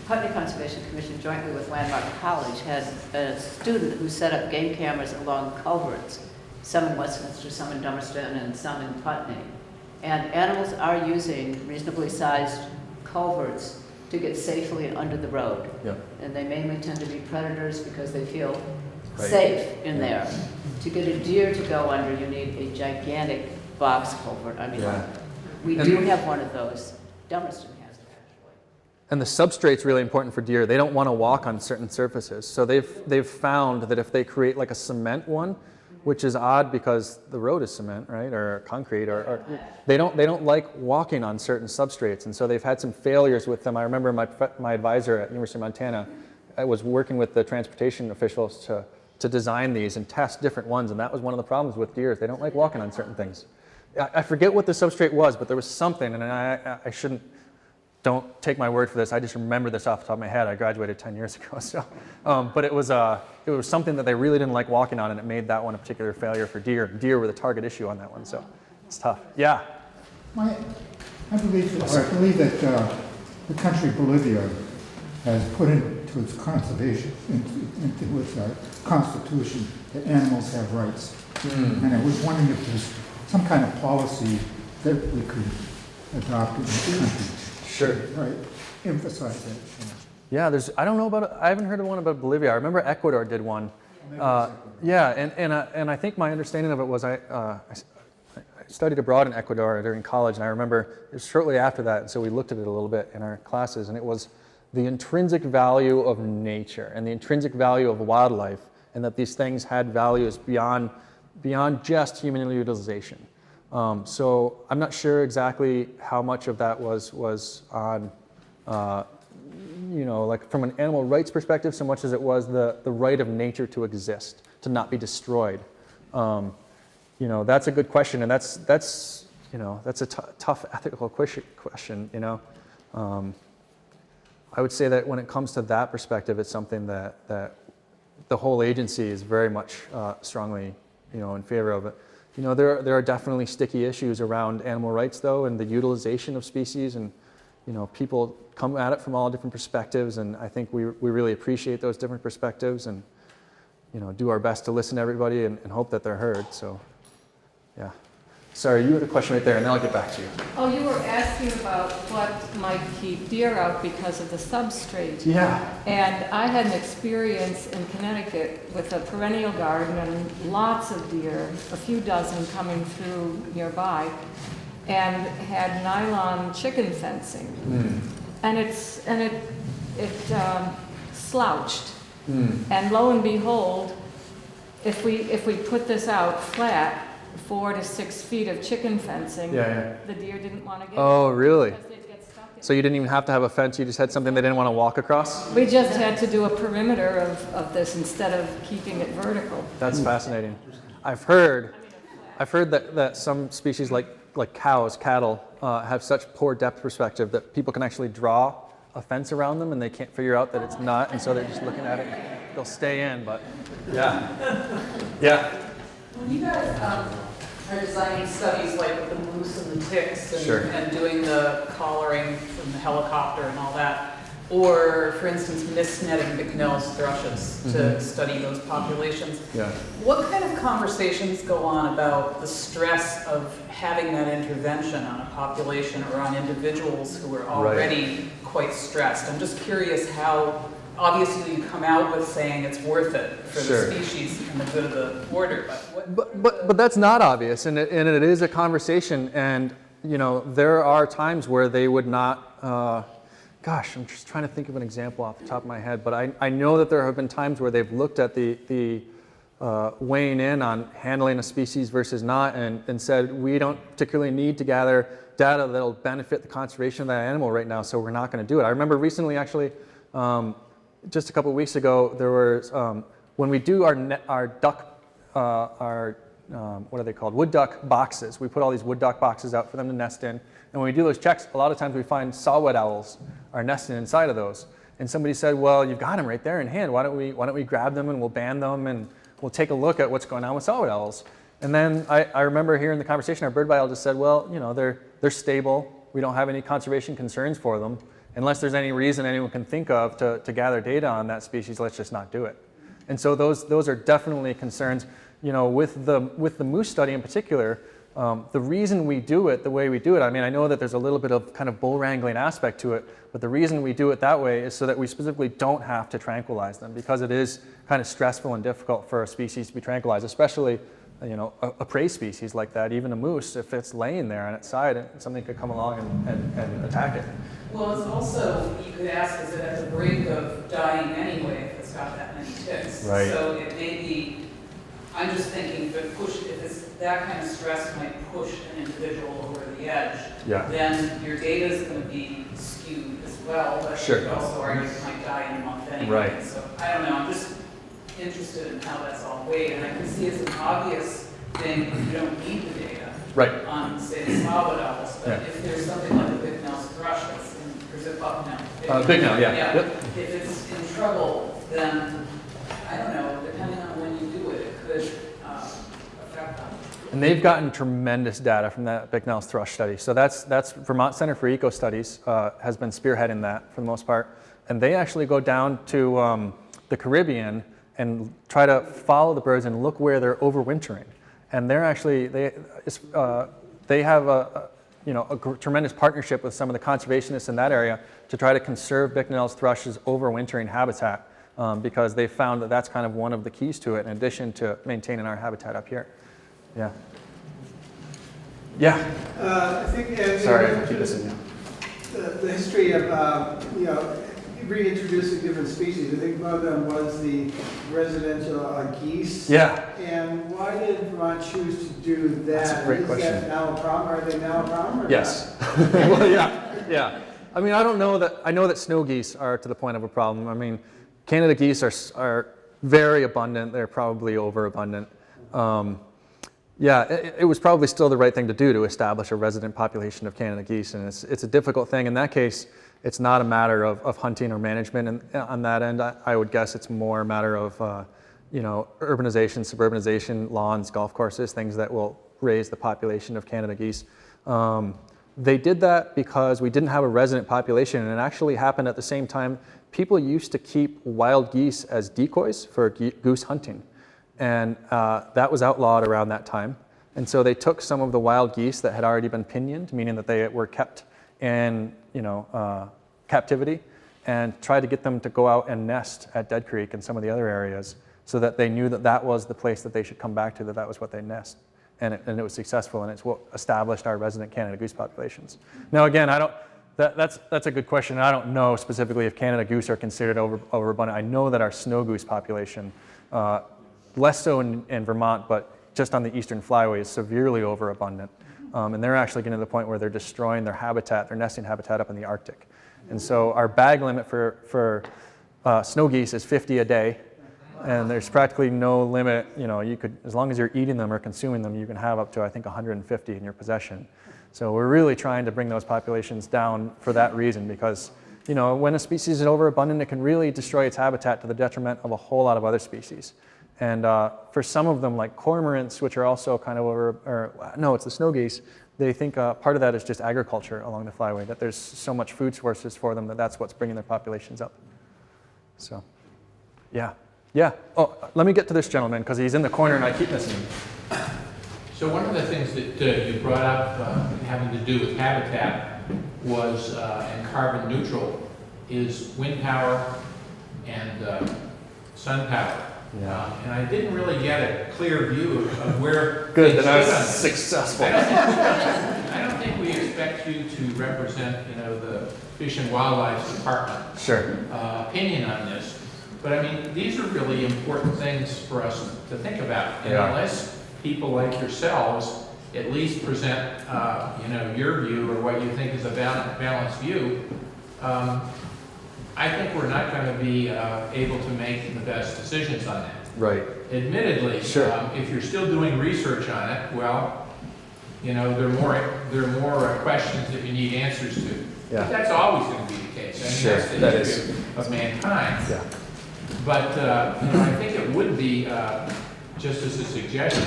Putney Conservation Commission jointly with Landmark College had a student who set up game cameras along culverts, some in Westminster, some in Dummerston, and some in Putney. And animals are using reasonably sized culverts to get safely under the road. Yeah. And they mainly tend to be predators because they feel safe in there. To get a deer to go under, you need a gigantic box culvert. I mean, we do have one of those. Dummerston has it, actually. And the substrate's really important for deer. They don't want to walk on certain surfaces. So they've found that if they create like a cement one, which is odd because the road is cement, right, or concrete, or they don't like walking on certain substrates, and so they've had some failures with them. I remember my advisor at University of Montana, I was working with the transportation officials to design these and test different ones, and that was one of the problems with deer. They don't like walking on certain things. I forget what the substrate was, but there was something, and I shouldn't. Don't take my word for this. I just remember this off the top of my head. I graduated 10 years ago. So, but it was something that they really didn't like walking on, and it made that one a particular failure for deer. Deer were the target issue on that one, so it's tough. Yeah. I believe that the country Bolivia has put into its conservation, into its constitution, that animals have rights. And I was wondering if there's some kind of policy that we could adopt in this country. Sure. Right. Emphasize that. Yeah, I don't know about, I haven't heard of one about Bolivia. I remember Ecuador did one. Yeah, and I think my understanding of it was I studied abroad in Ecuador during college, and I remember it was shortly after that, and so we looked at it a little bit in our classes, and it was the intrinsic value of nature and the intrinsic value of wildlife, and that these things had values beyond just human utilization. So I'm not sure exactly how much of that was on, you know, like from an animal rights perspective, so much as it was the right of nature to exist, to not be destroyed. You know, that's a good question, and that's you know, that's a tough ethical question. You know, I would say that when it comes to that perspective, it's something that the whole agency is very much strongly, you know, in favor of it. You know, there are definitely sticky issues around animal rights, though, and the utilization of species, and, you know, people come at it from all different perspectives, and I think we really appreciate those different perspectives, and, you know, do our best to listen to everybody and hope that they're heard, so, yeah. Sorry, you had a question right there, and then I'll get back to you. Oh, you were asking about what might keep deer out because of the substrate. Yeah. And I had an experience in Connecticut with a perennial garden and lots of deer, a few dozen coming through nearby, and had nylon chicken fencing. And it slouched. And lo and behold, if we put this out flat, 4 to 6 feet of chicken fencing, the deer didn't want to get Oh, really? because they'd get stuck in So you didn't even have to have a fence, you just had something they didn't want to walk across? We just had to do a perimeter of this instead of keeping it vertical. That's fascinating. I've heard that some species like cows, cattle, have such poor depth perspective that people can actually draw a fence around them and they can't figure out that it's not, and so they're just looking at it. They'll stay in, but yeah. When you guys are designing studies like with the moose and the ticks and, Sure. and doing the collaring from the helicopter and all that, or for instance mist netting big-nosed thrushes to study those populations, what kind of conversations go on about the stress of having that intervention on a population or on individuals who are already quite stressed? I'm just curious how obviously you come out with saying it's worth it for Sure. the species and the good of the order, but what? But that's not obvious, and it is a conversation, and you know, there are times where they would not, gosh, I'm just trying to think of an example off the top of my head, but I know that there have been times where they've looked at the weighing in on handling a species versus not, and said, we don't particularly need to gather data that'll benefit the conservation of that animal right now, so we're not going to do it. I remember recently, actually, just a couple of weeks ago, there was, when we do our duck, what are they called? Wood duck boxes. We put all these wood duck boxes out for them to nest in. And when we do those checks, a lot of times we find saw-whet owls are nesting inside of those. And somebody said, well, you've got them right there in hand. Why don't we grab them and we'll band them and we'll take a look at what's going on with saw-whet owls. And then I remember hearing the conversation, our bird biologist said, well, you know, they're stable. We don't have any conservation concerns for them. Unless there's any reason anyone can think of to gather data on that species, let's just not do it. And so those are definitely concerns. You know, with the moose study in particular, the reason we do it the way we do it, I mean, I know that there's a little bit of kind of bull wrangling aspect to it, but the reason we do it that way is so that we specifically don't have to tranquilize them, because it is kind of stressful and difficult for a species to be tranquilized, especially, you know, a prey species like that, even a moose, if it's laying there on its side, something could come along and attack it. Well, it's also, you could ask, is it at the brink of dying anyway if it's got that many ticks? Right. So it may be, I'm just thinking if it's that kind of stress might push an individual over the edge, Yeah. then your data is going to be skewed as well, but Sure. you could also argue it might die in a month anyway. Right. So I don't know, I'm just interested in how that's all weighed, and I can see as an obvious thing, you don't need the data Right. on, say, the saw-whet owls, but Yeah. if there's something like the big-nose thrush that's in, or is it buck-nose? Big-nose, yeah. Yeah, Yep. if it's in trouble, then, I don't know, depending on when you do it, it could affect them. And they've gotten tremendous data from that bignell's thrush study. So that's Vermont Center for Eco Studies has been spearheading that for the most part. And they actually go down to the Caribbean and try to follow the birds and look where they're overwintering. And they're actually, they have a tremendous partnership with some of the conservationists in that area to try to conserve bignell's thrush's overwintering habitat, because they found that that's kind of one of the keys to it, in addition to maintaining our habitat up here. Yeah. Yeah. I think Sorry, I keep this in here. the history of reintroducing different species. I think one of them was the residential geese. Yeah. And why did Vermont choose to do that? That's a great question. Is that now a problem? Are they now a problem? Or Yes. Well, yeah. I mean, I know that snow geese are to the point of a problem. I mean, Canada geese are very abundant. They're probably overabundant. Yeah, it was probably still the right thing to do to establish a resident population of Canada geese, and it's a difficult thing. In that case, it's not a matter of hunting or management, and on that end, I would guess it's more a matter of urbanization, suburbanization, lawns, golf courses, things that will raise the population of Canada geese. They did that because we didn't have a resident population, and it actually happened at the same time. People used to keep wild geese as decoys for goose hunting. And that was outlawed around that time. And so they took some of the wild geese that had already been pinioned, meaning that they were kept in captivity, and tried to get them to go out and nest at Dead Creek and some of the other areas, so that they knew that that was the place that they should come back to, that was what they nest. And it was successful, and it's what established our resident Canada goose populations. Now again, that's a good question. I don't know specifically if Canada goose are considered overabundant. I know that our snow goose population, less so in Vermont, but just on the eastern flyway, is severely overabundant. And they're actually getting to the point where they're destroying their habitat, their nesting habitat up in the Arctic. And so our bag limit for snow geese is 50 a day. And there's practically no limit. You could, as long as you're eating them or consuming them, you can have up to, I think, 150 in your possession. So we're really trying to bring those populations down for that reason, because when a species is overabundant, it can really destroy its habitat to the detriment of a whole lot of other species. And for some of them, like cormorants, which are also kind of it's the snow geese, they think part of that is just agriculture along the flyway, that there's so much food sources for them that's what's bringing their populations up. So, yeah. Oh, let me get to this gentleman, because he's in the corner and I keep missing him. So one of the things that you brought up having to do with habitat was, and carbon neutral, is wind power, and sun power. Yeah. And I didn't really get a clear view of where. Good, things then I was stood on this. successful. I don't think we expect you to represent, the Fish and Wildlife Department Sure. opinion on this. But I mean, these are really important things for us to think about. And Yeah. unless people like yourselves at least present, your view or what you think is a balanced view, I think we're not going to be able to make the best decisions on that. Right. Admittedly, Sure. If you're still doing research on it, well, there are more questions that you need answers to. Yeah. But that's always going to be the case. I mean, Sure, that's the that history of mankind. Yeah. But I think it would be just as a suggestion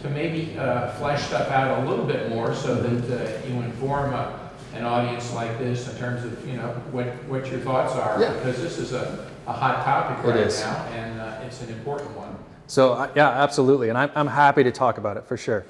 to maybe flesh stuff out a little bit more so that you inform an audience like this in terms of what your thoughts are, Yeah. because this is a hot topic It right is. now, and it's an important one. So yeah, absolutely, and I'm happy to talk about it for sure.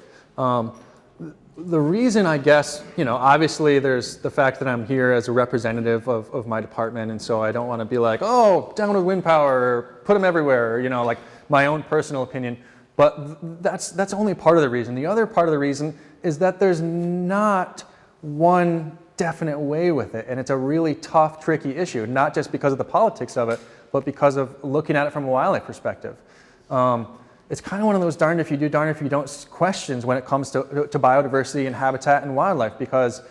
The reason, I guess, obviously there's the fact that I'm here as a representative of my department, and so I don't want to be like, oh, down with wind power, or put them everywhere, or, like my own personal opinion. But that's only part of the reason. The other part of the reason is that there's not one definite way with it, and it's a really tough, tricky issue, not just because of the politics of it, but because of looking at it from a wildlife perspective. It's kind of one of those darned if you do, darned if you don't questions when it comes to biodiversity and habitat and wildlife, because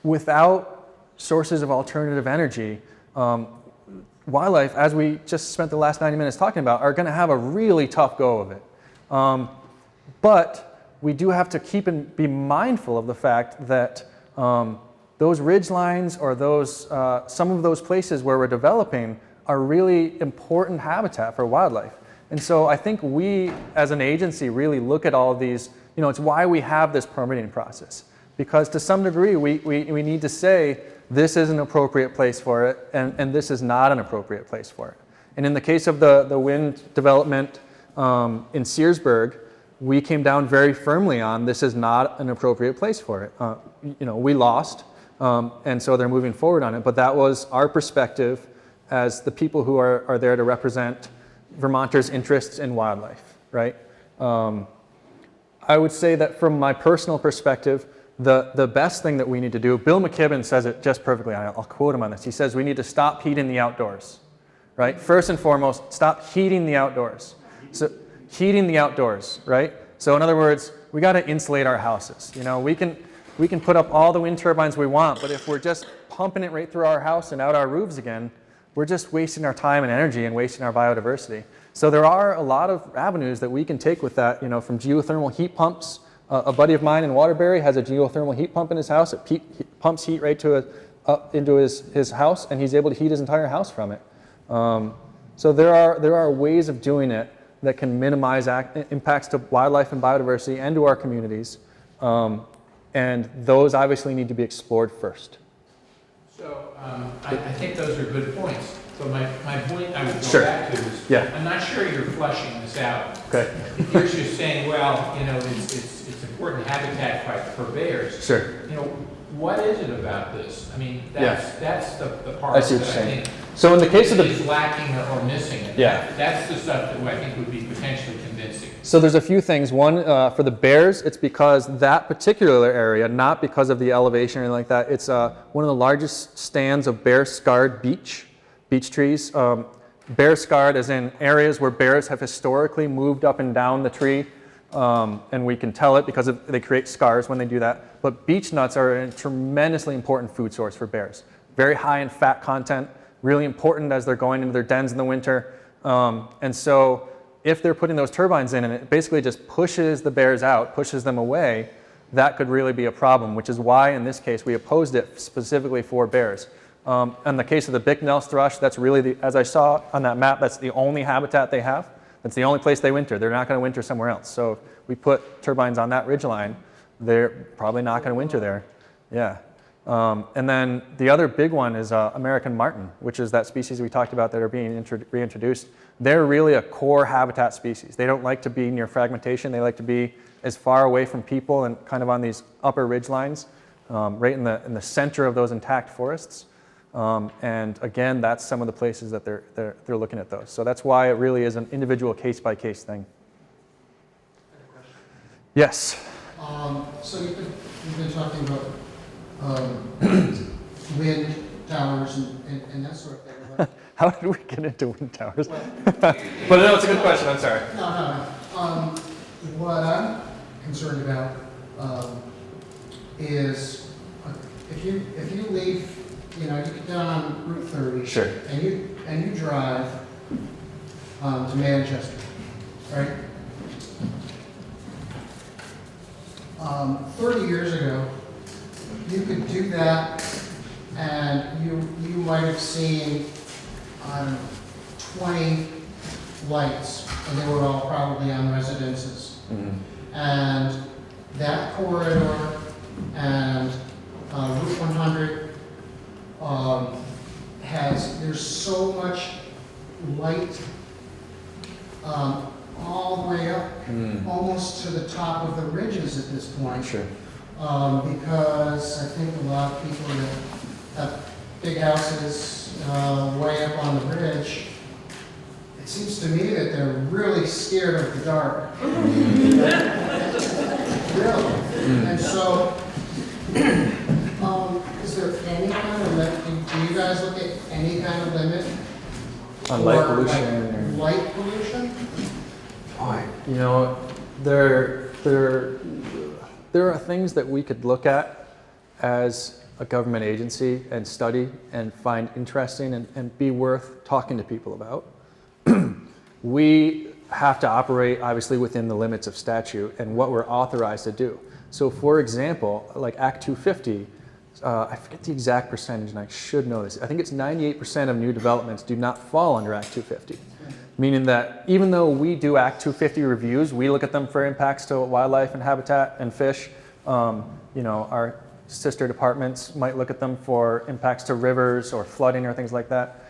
without sources of alternative energy, wildlife, as we just spent the last 90 minutes talking about, are going to have a really tough go of it. But we do have to keep and be mindful of the fact that those ridge lines or those, some of those places where we're developing are really important habitat for wildlife. And so I think we, as an agency, really look at all of these, it's why we have this permitting process. Because to some degree, we need to say, this is an appropriate place for it, and this is not an appropriate place for it. And in the case of the wind development in Searsburg, we came down very firmly on this is not an appropriate place for it. We lost, and so they're moving forward on it. But that was our perspective as the people who are there to represent Vermonters' interests in wildlife, right? I would say that from my personal perspective, the best thing that we need to do, Bill McKibben says it just perfectly, I'll quote him on this. He says, we need to stop heating the outdoors, right? First and foremost, stop heating the outdoors. So heating the outdoors, right? So in other words, we got to insulate our houses. We can put up all the wind turbines we want, but if we're just pumping it right through our house and out our roofs again, we're just wasting our time and energy and wasting our biodiversity. So there are a lot of avenues that we can take with that, from geothermal heat pumps. A buddy of mine in Waterbury has a geothermal heat pump in his house. It pumps heat right up into his house, and he's able to heat his entire house from it. So there are ways of doing it that can minimize impacts to wildlife and biodiversity and to our communities. And those obviously need to be explored first. So I think those are good points. So my point I would go Sure. back to is, Yeah. I'm not sure you're fleshing this out. Okay. You're just saying, well, it's important habitat for bears. Sure. What is it about this? I mean, Yeah. that's the part I see what that you're I saying. think So in the case of the is lacking or missing. Yeah. That's the stuff that I think would be potentially convincing. So there's a few things. One, for the bears, it's because that particular area, not because of the elevation or anything like that, it's one of the largest stands of bear-scarred beech trees. Bear-scarred as in areas where bears have historically moved up and down the tree, and we can tell it because they create scars when they do that. But beech nuts are a tremendously important food source for bears. Very high in fat content, really important as they're going into their dens in the winter. And so if they're putting those turbines in and it basically just pushes the bears out, pushes them away, that could really be a problem, which is why in this case we opposed it specifically for bears. In the case of the Bicknell's thrush, that's really, as I saw on that map, that's the only habitat they have. That's the only place they winter. They're not going to winter somewhere else. So if we put turbines on that ridgeline, they're probably not going to winter there. Yeah. And then the other big one is American marten, which is that species we talked about that are being reintroduced. They're really a core habitat species. They don't like to be near fragmentation. They like to be as far away from people and kind of on these upper ridge lines, right in the center of those intact forests. And again, that's some of the places that they're looking at those. So that's why it really is an individual case-by-case thing. Yes? So you've been talking about wind towers and that sort of thing. Right? How did we get into wind towers? But no, it's a good question. I'm sorry. No. What I'm concerned about is if you leave, you get down on Route 30, Sure. and you drive to Manchester, right? 30 years ago, you could do that, and you might have seen, I don't know, 20 lights, and they were all probably on residences. And that corridor and Route 100 there's so much light all the way up, almost to the top of the ridges at this point. Sure. Because I think a lot of people that have big houses way up on the ridge, it seems to me that they're really scared of the dark. Really. And so, is there any kind of limit? Do you guys look at any kind of limit On light for, pollution? light pollution? Boy, there are things that we could look at as a government agency and study and find interesting and be worth talking to people about. We have to operate obviously within the limits of statute and what we're authorized to do. So for example, like Act 250, I forget the exact percentage and I should know this. I think it's 98% of new developments do not fall under Act 250. Meaning that even though we do Act 250 reviews, we look at them for impacts to wildlife and habitat and fish. Our sister departments might look at them for impacts to rivers or flooding or things like that.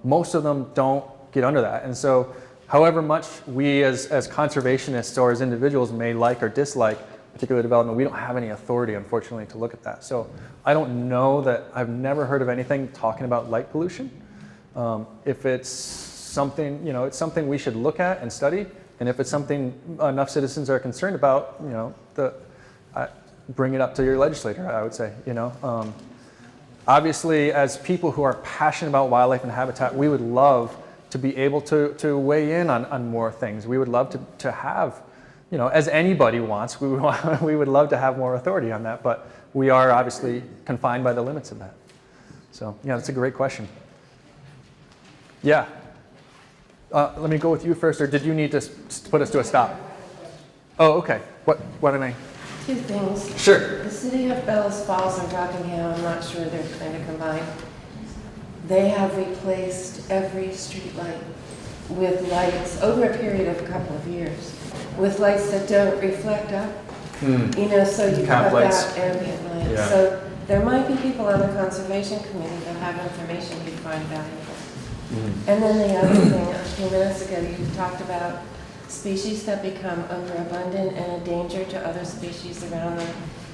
Most of them don't get under that. And so however much we as conservationists or as individuals may like or dislike particular development, we don't have any authority, unfortunately, to look at that. So I don't know that, I've never heard of anything talking about light pollution. If it's something, it's something we should look at and study. And if it's something enough citizens are concerned about, bring it up to your legislator, I would say, Obviously, as people who are passionate about wildlife and habitat, we would love to be able to weigh in on more things. We would love to have, as anybody wants, we would love to have more authority on that, but we are obviously confined by the limits of that. So, yeah, that's a great question. Yeah. Let me go with you first, or did you need to put us to a stop? Oh, okay. What did I? Two things. Sure. The city of Bellows Falls and Rockingham, I'm not sure they're kind of combined. They have replaced every street light with lights over a period of a couple of years, with lights that don't reflect up. So you have that ambient light. Yeah. So there might be people on the conservation committee that have information you'd find valuable. And then the other thing, a few minutes ago, you talked about species that become overabundant and a danger to other species around them,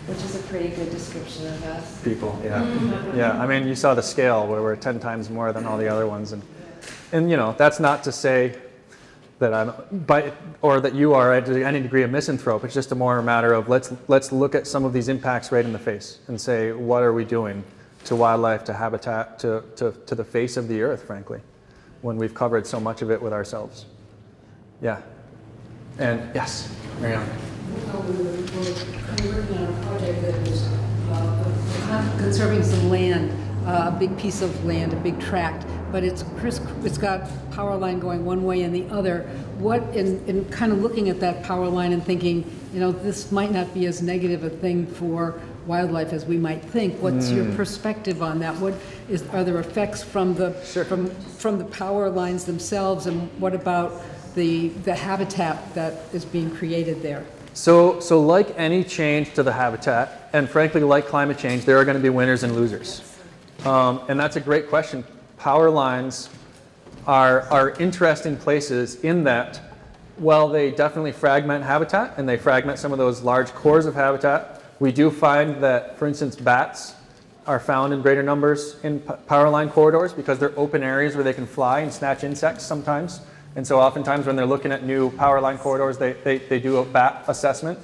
which is a pretty good description of us. People, yeah. Yeah, I mean, you saw the scale where we're 10 times more than all the other ones. And that's not to say that or that you are at any degree a misanthrope. It's just a more matter of let's look at some of these impacts right in the face and say, what are we doing to wildlife, to habitat, to the face of the earth, frankly, when we've covered so much of it with ourselves. Yeah. And yes, Marianne. We're working on a project that was conserving some land, a big piece of land, a big tract, but it's got power line going one way and the other. In kind of looking at that power line and thinking, this might not be as negative a thing for wildlife as we might think. What's your perspective on that? Are there effects from the from the power lines themselves, and what about the habitat that is being created there? So like any change to the habitat, and frankly like climate change, there are going to be winners and losers. And that's a great question. Power lines are interesting places in that, well, they definitely fragment habitat and they fragment some of those large cores of habitat. We do find that, for instance, bats are found in greater numbers in power line corridors because they're open areas where they can fly and snatch insects sometimes. And so oftentimes when they're looking at new power line corridors, they do a bat assessment.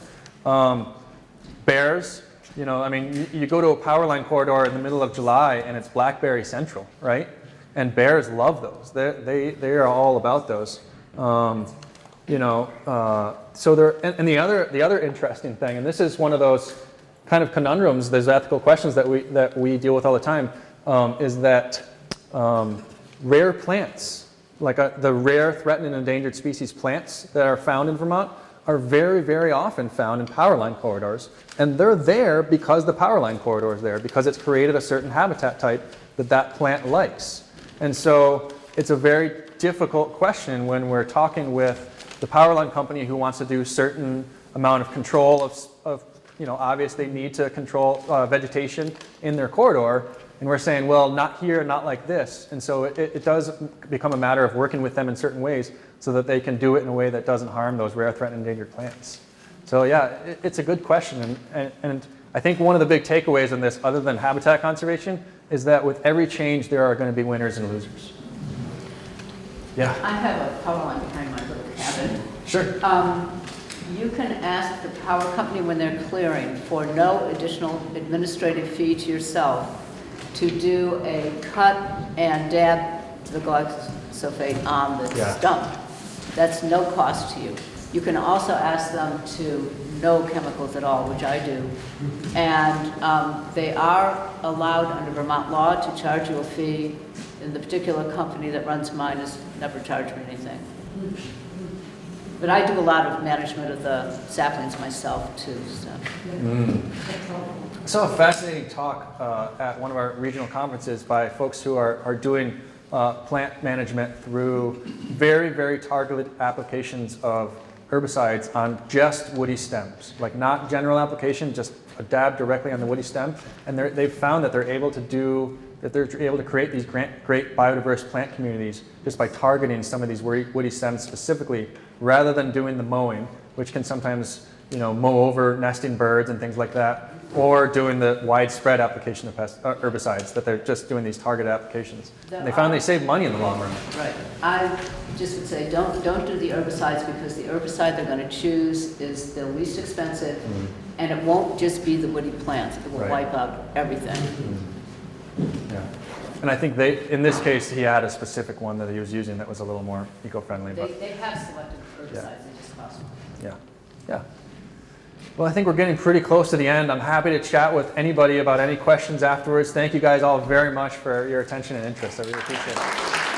Bears, you know, I mean, you go to a power line corridor in the middle of July and it's blackberry central, right? And bears love those. They are all about those. You know, so there, and the other interesting thing, and this is one of those kind of conundrums, those ethical questions that we deal with all the time, is that rare plants, like the rare threatened and endangered species plants that are found in Vermont are very, very often found in power line corridors. And they're there because the power line corridor is there, because it's created a certain habitat type that plant likes. And so it's a very difficult question when we're talking with the power line company who wants to do certain amount of control of you know, obvious they need to control vegetation in their corridor. And we're saying, well, not here, not like this. And so it does become a matter of working with them in certain ways so that they can do it in a way that doesn't harm those rare, threatened, endangered plants. So yeah, it's a good question. And I think one of the big takeaways in this, other than habitat conservation, is that with every change, there are going to be winners and losers. Yeah. I have a power line behind my little cabin. Sure. You can ask the power company when they're clearing for no additional administrative fee to yourself to do a cut and dab the glyphosate on the stump. That's no cost to you. You can also ask them to no chemicals at all, which I do. And they are allowed under Vermont law to charge you a fee. And the particular company that runs mine has never charged me anything. But I do a lot of management of the saplings myself too. So. I saw a fascinating talk at one of our regional conferences by folks who are doing plant management through very, very targeted applications of herbicides on just woody stems, like not general application, just a dab directly on the woody stem. And they've found that they're able to create these great biodiverse plant communities just by targeting some of these woody stems specifically, rather than doing the mowing, which can sometimes, you know, mow over nesting birds and things like that, or doing the widespread application of herbicides, that they're just doing these targeted applications. And they found they save money in the long run. Right. I just would say don't do the herbicides, because the herbicide they're going to choose is the least expensive, and it won't just be the woody plants. It will wipe out everything. Yeah. And I think in this case, he had a specific one that he was using that was a little more eco-friendly. They have selected herbicides, they just cost more. Yeah, yeah. Well, I think we're getting pretty close to the end. I'm happy to chat with anybody about any questions afterwards. Thank you guys all very much for your attention and interest. I really appreciate it.